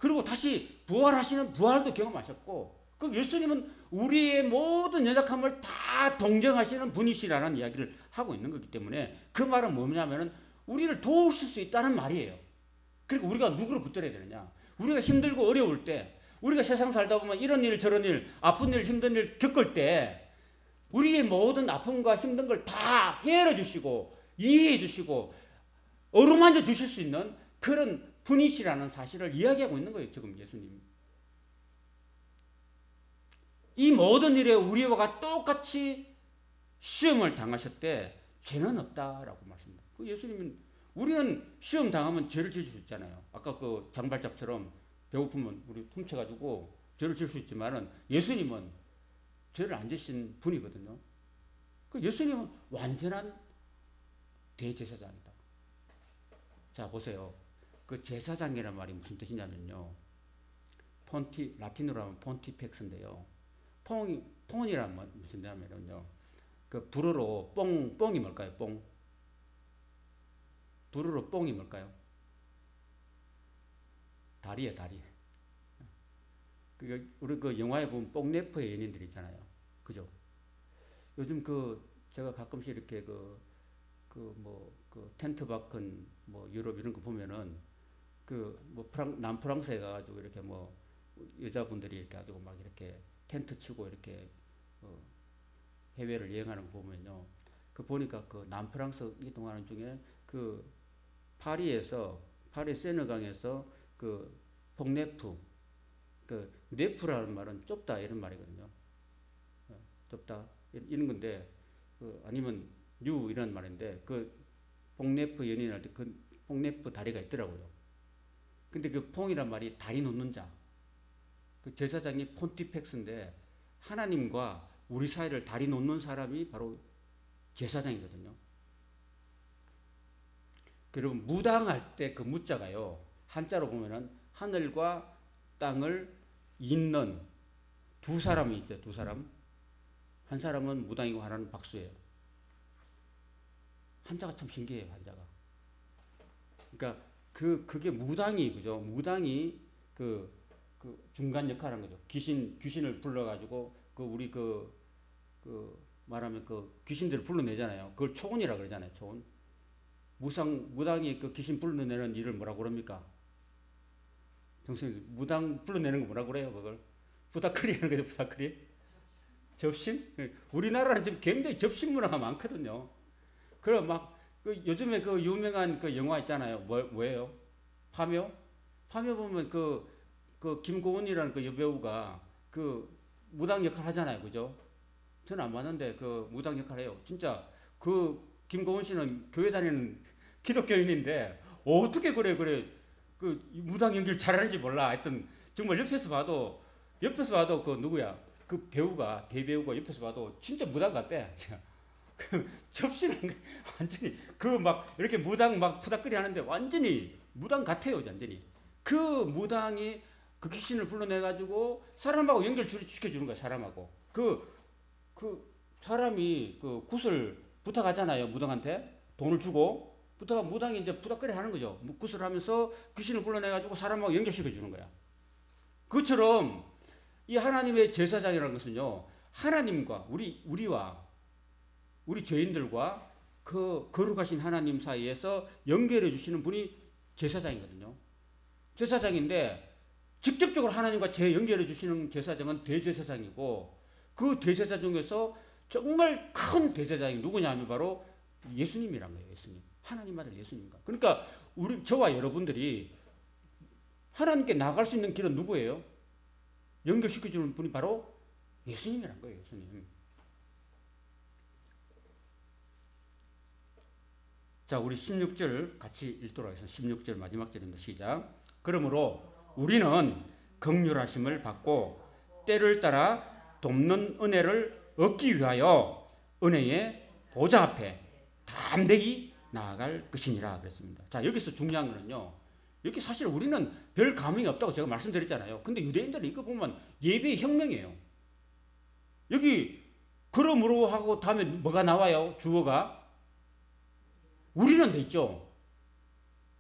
그리고 다시 부활하시는 부활도 경험하셨고 그 예수님은 우리의 모든 연약함을 다 동정하시는 분이시라는 이야기를 하고 있는 거기 때문에 그 말은 뭐냐면은 우리를 도우실 수 있다는 말이에요. 그리고 우리가 누구를 붙들어야 되느냐? 우리가 힘들고 어려울 때, 우리가 세상 살다 보면 이런 일 저런 일, 아픈 일 힘든 일 겪을 때 우리의 모든 아픔과 힘든 걸 다 헤아려 주시고 이해해 주시고 어루만져 주실 수 있는 그런 분이시라는 사실을 이야기하고 있는 거예요. 지금 예수님이. 이 모든 일에 우리와 똑같이 시험을 당하셨대 죄는 없다라고 말씀합니다. 그 예수님은 우리는 시험 당하면 죄를 지을 수 있잖아요. 아까 그 장발잡처럼 배고프면 우리 훔쳐가지고 죄를 지을 수 있지만은 예수님은 죄를 안 지신 분이거든요. 그 예수님은 완전한 대제사장이다. 자 보세요. 그 제사장이라는 말이 무슨 뜻이냐면요. 라틴어로 하면 폰티펙스인데요. 폰이란 말 무슨 뜻이냐면요. 그 불어로 뽕이 뭘까요? 불어로 뽕이 뭘까요? 다리에 다리. 우리 그 영화에 보면 뽕네프의 연인들 있잖아요. 그죠? 요즘 제가 가끔씩 이렇게 그 텐트 박은 뭐 유럽 이런 거 보면은 남프랑스에 가가지고 이렇게 뭐 여자분들이 이렇게 가지고 막 이렇게 텐트 치고 이렇게 해외를 여행하는 거 보면요. 보니까 그 남프랑스 이동하는 중에 파리 세느강에서 뽕네프 네프라는 말은 좁다 이런 말이거든요. 좁다 이런 건데 아니면 이런 말인데 뽕네프 연인할 때 뽕네프 다리가 있더라고요. 근데 퐁이란 말이 다리 놓는 자. 제사장이 폰티펙스인데 하나님과 우리 사이를 다리 놓는 사람이 바로 제사장이거든요. 여러분 무당할 때 무자가요. 한자로 보면은 하늘과 땅을 잇는 두 사람이 있죠. 두 사람. 한 사람은 무당이고 하나는 박수예요. 한자가 참 신기해요. 한자가. 그러니까 그게 무당이 그죠. 무당이 중간 역할을 하는 거죠. 귀신을 불러가지고 우리 말하면 귀신들을 불러내잖아요. 그걸 초혼이라 그러잖아요. 초혼. 무당이 귀신 불러내는 일을 뭐라고 그럽니까? 정선생님, 무당 불러내는 거 뭐라고 그래요? 그걸 부다크리 하는 거죠. 부다크리. 접신? 우리나라는 지금 굉장히 접신 문화가 많거든요. 그럼 요즘에 유명한 영화 있잖아요. 뭐예요? 파묘? 파묘 보면 김고은이라는 여배우가 무당 역할 하잖아요. 그죠? 저는 안 봤는데 무당 역할 해요. 진짜 김고은 씨는 교회 다니는 기독교인인데 어떻게 그래 무당 연기를 잘하는지 몰라. 하여튼 정말 옆에서 봐도 누구야? 배우가 대배우가 옆에서 봐도 진짜 무당 같대. 접시는 완전히 이렇게 무당 푸닥거리 하는데 완전히 무당 같아요. 완전히 무당이 귀신을 불러내가지고 사람하고 연결시켜주는 거야. 사람하고 사람이 굿을 부탁하잖아요. 무당한테 돈을 주고 부탁하면 무당이 이제 부탁거리 하는 거죠. 굿을 하면서 귀신을 불러내가지고 사람하고 연결시켜주는 거야. 그것처럼 이 하나님의 제사장이라는 것은요. 하나님과 우리와 우리 죄인들과 거룩하신 하나님 사이에서 연결해 주시는 분이 제사장이거든요. 제사장인데 직접적으로 하나님과 연결해 주시는 제사장은 대제사장이고 그 대제사장 중에서 정말 큰 대제사장이 누구냐 하면 바로 예수님이란 거예요. 예수님. 하나님 아들 예수님과. 그러니까 저와 여러분들이 하나님께 나갈 수 있는 길은 누구예요? 연결시켜주는 분이 바로 예수님이란 거예요. 예수님. 자, 우리 16절 같이 읽도록 하겠습니다. 16절 마지막 절입니다. 시작. 그러므로 우리는 긍휼하심을 받고 때를 따라 돕는 은혜를 얻기 위하여 은혜의 보좌 앞에 담대히 나아갈 것이니라 그랬습니다. 자, 여기서 중요한 거는요. 여기 사실 우리는 별 감흥이 없다고 제가 말씀드렸잖아요. 근데 유대인들은 이거 보면 예배의 혁명이에요. 여기 그러므로 하고 다음에 뭐가 나와요? 주어가 우리는 돼 있죠.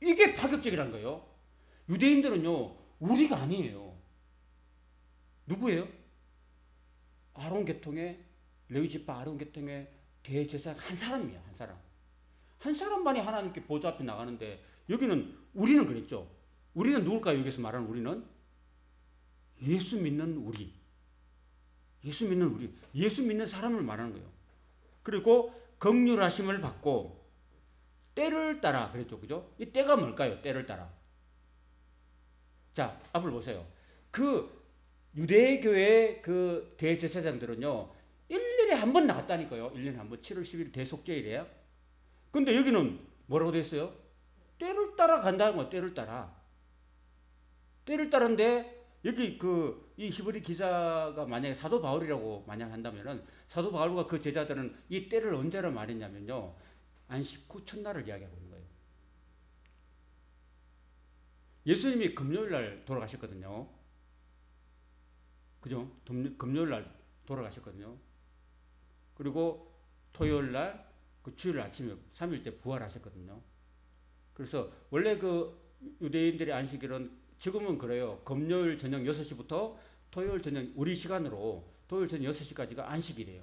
이게 파격적이라는 거예요. 유대인들은요. 우리가 아니에요. 누구예요? 아론 계통의 레위 지파 아론 계통의 대제사장 한 사람이에요. 한 사람. 한 사람만이 하나님께 보좌 앞에 나가는데 여기는 우리는 그랬죠. 우리는 누굴까요? 여기서 말하는 우리는 예수 믿는 우리. 예수 믿는 우리. 예수 믿는 사람을 말하는 거예요. 그리고 긍휼하심을 받고 때를 따라 그랬죠. 그죠? 이 때가 뭘까요? 때를 따라. 자, 앞을 보세요. 유대교의 대제사장들은요. 1년에 한 번 나갔다니까요. 1년에 한 번. 7월 10일 대속죄일에. 근데 여기는 뭐라고 돼 있어요? 때를 따라 간다는 거야. 때를 따라. 때를 따른데 여기 이 히브리 기자가 만약에 사도 바울이라고 만약 한다면은 사도 바울과 그 제자들은 이 때를 언제라 말했냐면요. 안식 후 첫날을 이야기하고 있는 거예요. 예수님이 금요일 날 돌아가셨거든요. 그죠? 금요일 날 돌아가셨거든요. 그리고 토요일 날 그 주일 아침에 3일째 부활하셨거든요. 그래서 원래 그 유대인들의 안식일은 지금은 그래요. 금요일 저녁 6시부터 토요일 저녁 우리 시간으로 토요일 저녁 6시까지가 안식일이에요.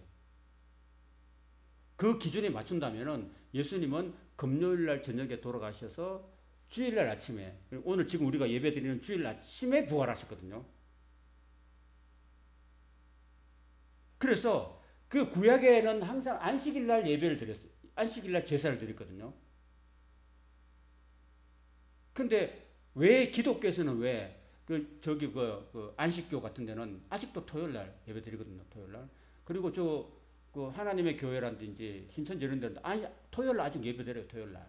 그 기준에 맞춘다면은 예수님은 금요일 날 저녁에 돌아가셔서 주일 날 아침에 오늘 지금 우리가 예배드리는 주일 아침에 부활하셨거든요. 그래서 그 구약에는 항상 안식일 날 예배를 드렸어요. 안식일 날 제사를 드렸거든요. 근데 왜 기독교에서는 왜 그 안식교 같은 데는 아직도 토요일 날 예배 드리거든요. 토요일 날. 그리고 그 하나님의 교회라든지 신천지 이런 데는 토요일 날 아직 예배 드려요. 토요일 날.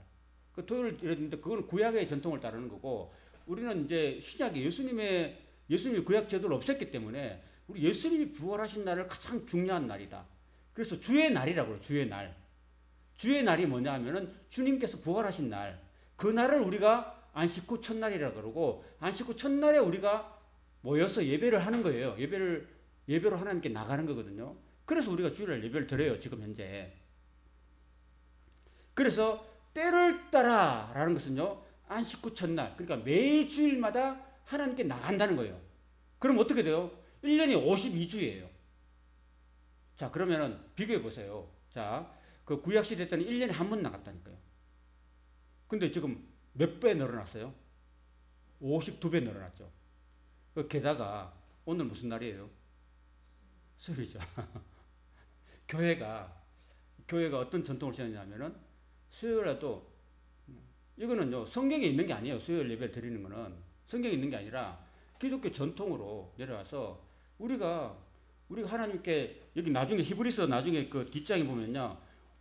그 토요일 드렸는데 그건 구약의 전통을 따르는 거고 우리는 이제 신약에 예수님이 구약 제도를 없앴기 때문에 우리 예수님이 부활하신 날을 가장 중요한 날이다. 그래서 주의 날이라고 그래요. 주의 날. 주의 날이 뭐냐 하면은 주님께서 부활하신 날. 그 날을 우리가 안식 후 첫날이라고 그러고 안식 후 첫날에 우리가 모여서 예배를 하는 거예요. 예배로 하나님께 나가는 거거든요. 그래서 우리가 주일날 예배를 드려요. 지금 현재. 그래서 때를 따라라는 것은요. 안식 후 첫날. 그러니까 매일 주일마다 하나님께 나간다는 거예요. 그럼 어떻게 돼요? 1년이 52주예요. 자, 그러면은 비교해 보세요. 자, 그 구약시대 때는 1년에 한 번 나갔다니까요. 근데 지금 몇 배 늘어났어요? 52배 늘어났죠. 게다가 오늘 무슨 날이에요? 수요일이죠. 교회가 어떤 전통을 지었냐면은 수요일에도 이거는요 성경에 있는 게 아니에요. 수요일 예배 드리는 거는 성경에 있는 게 아니라 기독교 전통으로 내려와서 우리가 하나님께 여기 나중에 히브리서 나중에 그 뒷장에 보면요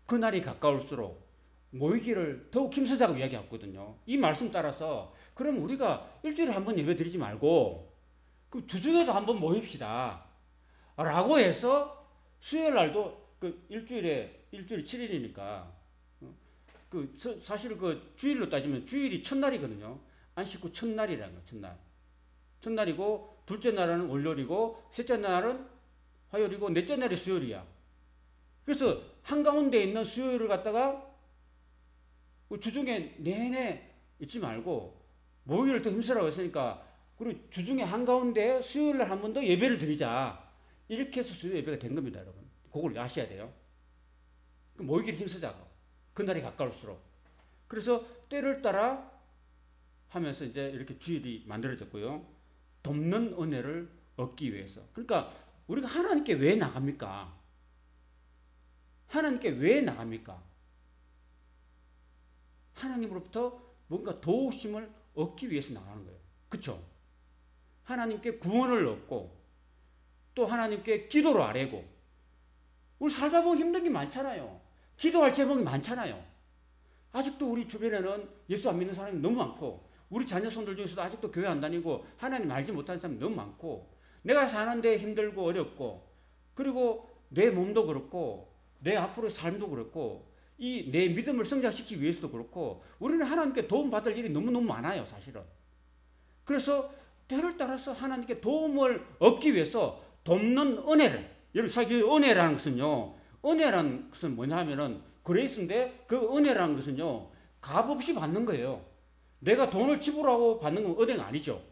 그 날이 가까울수록 모이기를 더욱 힘쓰자고 이야기하거든요. 이 말씀 따라서 그럼 우리가 일주일에 한 번 예배 드리지 말고 그 주중에도 한 번 모입시다. 라고 해서 수요일 날도 그 일주일이 7일이니까 사실 그 주일로 따지면 주일이 첫날이거든요. 안식 후 첫날이라는 거예요. 첫날. 첫날이고 둘째 날은 월요일이고 셋째 날은 화요일이고 넷째 날이 수요일이야. 그래서 한가운데 있는 수요일을 갖다가 주중에 내내 있지 말고 모이기를 더 힘쓰라고 했으니까 그리고 주중에 한가운데 수요일 날 한 번 더 예배를 드리자. 이렇게 해서 수요 예배가 된 겁니다, 여러분. 그걸 아셔야 돼요. 모이기를 힘쓰자고. 그날이 가까울수록. 그래서 때를 따라 하면서 이제 이렇게 주일이 만들어졌고요. 돕는 은혜를 얻기 위해서. 그러니까 우리가 하나님께 왜 나갑니까? 하나님께 왜 나갑니까? 하나님으로부터 뭔가 도우심을 얻기 위해서 나가는 거예요. 그렇죠? 하나님께 구원을 얻고 또 하나님께 기도를 아뢰고 우리 살다 보면 힘든 게 많잖아요. 기도할 제목이 많잖아요. 아직도 우리 주변에는 예수 안 믿는 사람이 너무 많고 우리 자녀손들 중에서도 아직도 교회 안 다니고 하나님 알지 못하는 사람이 너무 많고 내가 사는데 힘들고 어렵고 그리고 내 몸도 그렇고 내 앞으로의 삶도 그렇고 이 내 믿음을 성장시키기 위해서도 그렇고 우리는 하나님께 도움받을 일이 너무너무 많아요. 사실은. 그래서 때를 따라서 하나님께 도움을 얻기 위해서 돕는 은혜를 여기 사실 은혜라는 것은요. 은혜라는 것은 뭐냐 하면은 그레이스인데 그 은혜라는 것은요. 값없이 받는 거예요. 내가 돈을 지불하고 받는 건 은혜가 아니죠.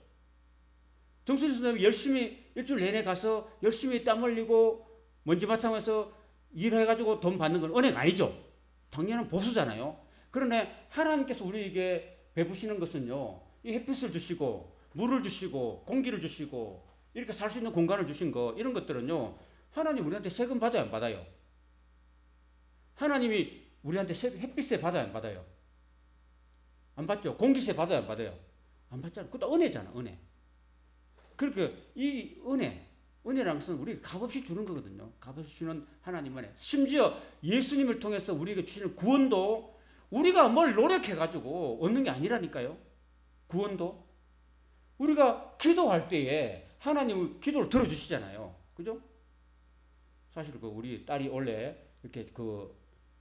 정순이 선생님이 열심히 일주일 내내 가서 열심히 땀 흘리고 먼지마창에서 일해가지고 돈 받는 건 은혜가 아니죠. 당연한 보수잖아요. 그러네 하나님께서 우리에게 베푸시는 것은요. 이 햇빛을 주시고 물을 주시고 공기를 주시고 이렇게 살 수 있는 공간을 주신 거 이런 것들은요. 하나님 우리한테 세금 받아요 안 받아요? 하나님이 우리한테 햇빛세 받아요 안 받아요? 안 받죠. 공기세 받아요 안 받아요? 안 받잖아. 그것도 은혜잖아. 은혜. 그러니까 이 은혜라는 것은 우리가 값없이 주는 거거든요. 값없이 주는 하나님 은혜. 심지어 예수님을 통해서 우리에게 주시는 구원도 우리가 뭘 노력해가지고 얻는 게 아니라니까요. 구원도. 우리가 기도할 때에 하나님은 기도를 들어주시잖아요. 그죠? 사실 그 우리 딸이 원래 이렇게 그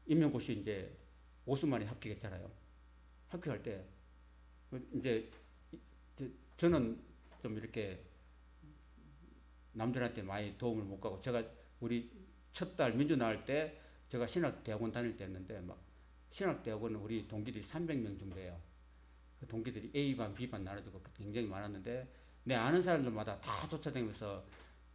임용고시 이제 5수만에 합격했잖아요. 합격할 때 이제 저는 좀 이렇게 남들한테 많이 도움을 못 가고 제가 우리 첫 딸 민주 낳을 때 제가 신학대학원 다닐 때였는데 막 신학대학원은 우리 동기들이 300명 정도예요. 그 동기들이 A반, B반 나눠지고 굉장히 많았는데 내 아는 사람들마다 다 쫓아다니면서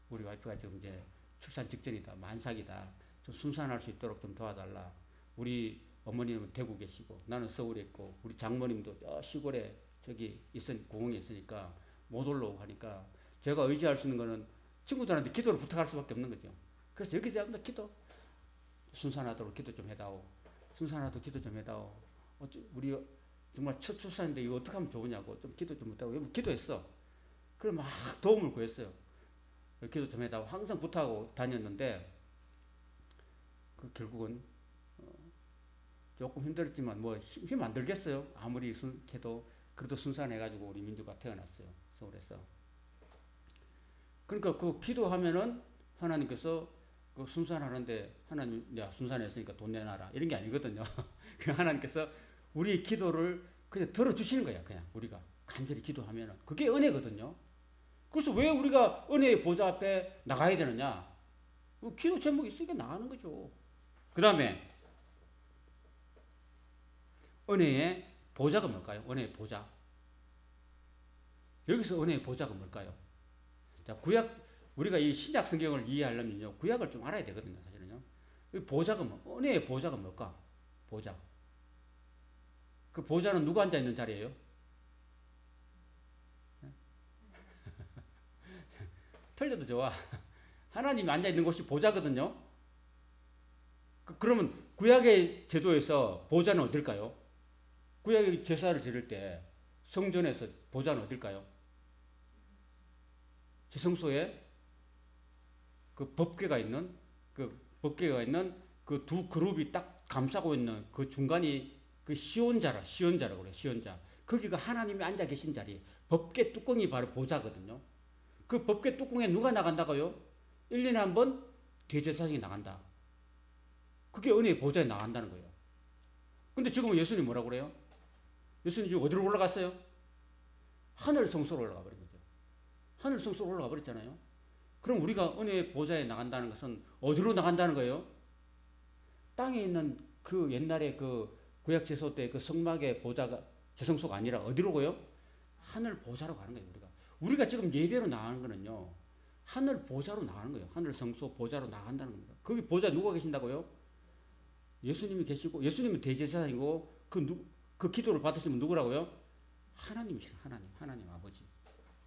우리 와이프가 지금 이제 출산 직전이다, 만삭이다, 좀 순산할 수 있도록 좀 도와달라. 우리 어머니는 대구 계시고 나는 서울에 있고 우리 장모님도 저 시골에 저기 고흥에 있으니까 못 올라오고 하니까 제가 의지할 수 있는 거는 친구들한테 기도를 부탁할 수밖에 없는 거죠. 그래서 여기저기 기도, 순산하도록 기도 좀 해다오. 순산하도록 기도 좀 해다오. 우리 정말 첫 출산인데 이거 어떻게 하면 좋으냐고 좀 기도 좀 못하고 기도했어. 그래 막 도움을 구했어요. 기도 좀 해다오. 항상 부탁하고 다녔는데 그 결국은 조금 힘들었지만 뭐 힘 안 들겠어요. 아무리 해도 그래도 순산해가지고 우리 민주가 태어났어요. 서울에서. 그러니까 그 기도하면은 하나님께서 그 순산하는데 하나님 야 순산했으니까 돈 내놔라 이런 게 아니거든요. 하나님께서 우리 기도를 그냥 들어주시는 거야. 그냥 우리가 간절히 기도하면은 그게 은혜거든요. 그래서 왜 우리가 은혜의 보좌 앞에 나가야 되느냐? 기도 제목이 있으니까 나가는 거죠. 그 다음에 은혜의 보좌가 뭘까요? 은혜의 보좌. 여기서 은혜의 보좌가 뭘까요? 자, 우리가 이 신약 성경을 이해하려면요, 구약을 좀 알아야 되거든요, 사실은요. 보좌가 은혜의 보좌가 뭘까? 보좌. 그 보좌는 누가 앉아있는 자리예요? 틀려도 좋아. 하나님이 앉아있는 곳이 보좌거든요. 그러면 구약의 제도에서 보좌는 어딜까요? 구약의 제사를 드릴 때 성전에서 보좌는 어딜까요? 지성소에 그 법궤가 있는 그 두 그룹이 딱 감싸고 있는 그 중간이 그 시온자라고 그래요. 시온자. 거기가 하나님이 앉아 계신 자리. 법궤 뚜껑이 바로 보좌거든요. 그 법궤 뚜껑에 누가 나간다고요? 1년에 한 번 대제사장이 나간다. 그게 은혜의 보좌에 나간다는 거예요. 근데 지금은 예수님이 뭐라고 그래요? 예수님 지금 어디로 올라갔어요? 하늘 성소로 올라가 버린 거죠. 하늘 성소로 올라가 버렸잖아요. 그럼 우리가 은혜의 보좌에 나간다는 것은 어디로 나간다는 거예요? 땅에 있는 그 옛날에 그 구약 제소 때 그 성막의 보좌가 제성소가 아니라 어디로고요? 하늘 보좌로 가는 거예요. 우리가 지금 예배로 나가는 거는요. 하늘 보좌로 나가는 거예요. 하늘 성소 보좌로 나간다는 겁니다. 거기 보좌 누가 계신다고요? 예수님이 계시고 예수님은 대제사장이고 그 기도를 받으시면 누구라고요? 하나님이시죠. 하나님 아버지.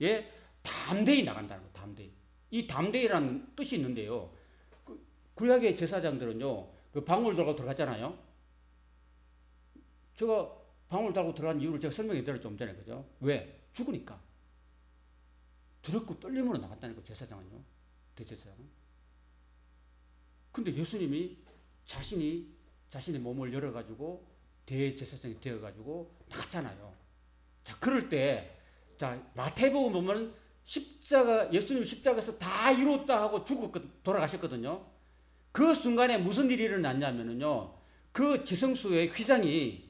예, 담대히 나간다는 거예요. 담대히. 이 담대히라는 뜻이 있는데요. 구약의 제사장들은요. 그 방울 달고 들어갔잖아요. 제가 방울 달고 들어간 이유를 제가 설명해 드렸죠. 좀 전에. 그죠? 왜? 죽으니까. 두렵고 떨림으로 나갔다는 거예요. 제사장은요. 대제사장은. 근데 예수님이 자신의 몸을 열어가지고 대제사장이 되어가지고 나갔잖아요. 자, 그럴 때, 자, 마태복음 보면 예수님이 십자가에서 다 이뤘다 하고 돌아가셨거든요. 그 순간에 무슨 일이 일어났냐면요. 그 지성소의 휘장이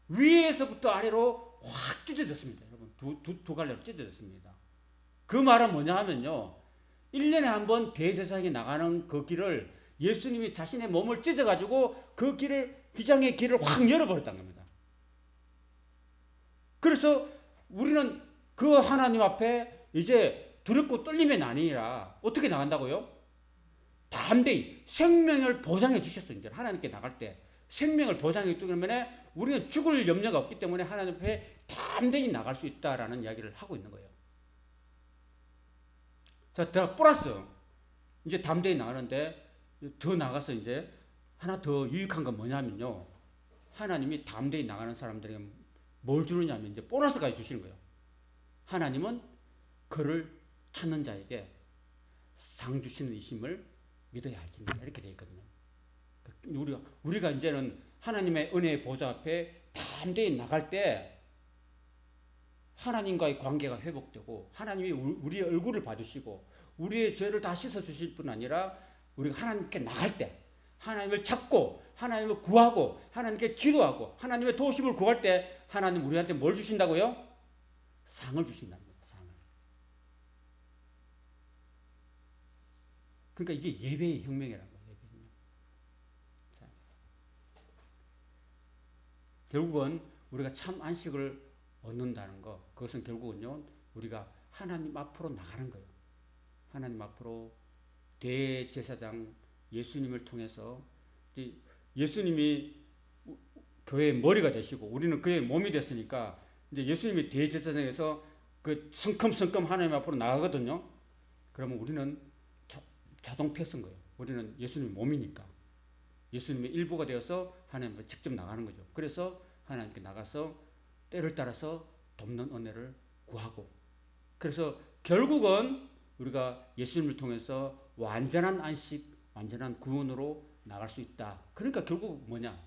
위에서부터 아래로 확 찢어졌습니다. 여러분, 두 갈래로 찢어졌습니다. 그 말은 뭐냐 하면요. 1년에 한 번 대제사장이 나가는 그 길을 예수님이 자신의 몸을 찢어가지고 그 휘장의 길을 확 열어버렸다는 겁니다. 그래서 우리는 그 하나님 앞에 이제 두렵고 떨림이 아니라 어떻게 나간다고요? 담대히 생명을 보장해 주셨어요. 이제 하나님께 나갈 때 생명을 보장해 주기 때문에 우리는 죽을 염려가 없기 때문에 하나님 앞에 담대히 나갈 수 있다라는 이야기를 하고 있는 거예요. 자, 더 플러스 이제 담대히 나가는데 더 나가서 이제 하나 더 유익한 건 뭐냐면요. 하나님이 담대히 나가는 사람들에게 뭘 주느냐면 이제 보너스까지 주시는 거예요. 하나님은 그를 찾는 자에게 상 주시는 이심을 믿어야 할지니라 이렇게 되어 있거든요. 우리가 이제는 하나님의 은혜의 보좌 앞에 담대히 나갈 때 하나님과의 관계가 회복되고 하나님이 우리의 얼굴을 봐주시고 우리의 죄를 다 씻어주실 뿐 아니라 우리가 하나님께 나갈 때 하나님을 찾고 하나님을 구하고 하나님께 기도하고 하나님의 도우심을 구할 때 하나님 우리한테 뭘 주신다고요? 상을 주신답니다. 상을. 그러니까 이게 예배의 혁명이라는 거예요. 예배의 혁명. 자, 결국은 우리가 참 안식을 얻는다는 거 그것은 결국은요 우리가 하나님 앞으로 나가는 거예요. 하나님 앞으로 대제사장 예수님을 통해서 예수님이 교회의 머리가 되시고 우리는 그의 몸이 됐으니까 이제 예수님이 대제사장에서 그 성큼성큼 하나님 앞으로 나가거든요. 그러면 우리는 자동 패스인 거예요. 우리는 예수님 몸이니까 예수님의 일부가 되어서 하나님 앞에 직접 나가는 거죠. 그래서 하나님께 나가서 때를 따라서 돕는 은혜를 구하고 그래서 결국은 우리가 예수님을 통해서 완전한 안식, 완전한 구원으로 나갈 수 있다. 그러니까 결국 뭐냐?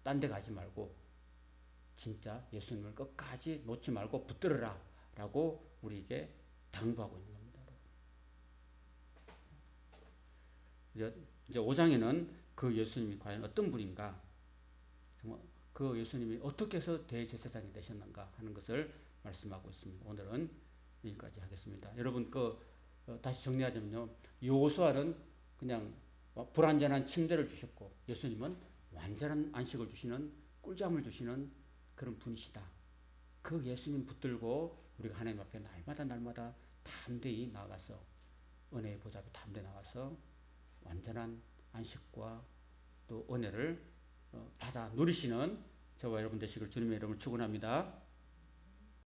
딴 데 가지 말고 진짜 예수님을 끝까지 놓지 말고 붙들어라 라고 우리에게 당부하고 있는 겁니다. 이제 5장에는 그 예수님이 과연 어떤 분인가 그 예수님이 어떻게 해서 대제사장이 되셨는가 하는 것을 말씀하고 있습니다. 오늘은 여기까지 하겠습니다. 여러분 다시 정리하자면요. 여호수아는 그냥 불완전한 침대를 주셨고 예수님은 완전한 안식을 주시는 꿀잠을 주시는 그런 분이시다. 그 예수님 붙들고 우리가 하나님 앞에 날마다 담대히 나가서 은혜의 보좌 앞에 담대히 나가서 완전한 안식과 또 은혜를 받아 누리시는 저와 여러분 되시길 주님의 이름으로 축원합니다.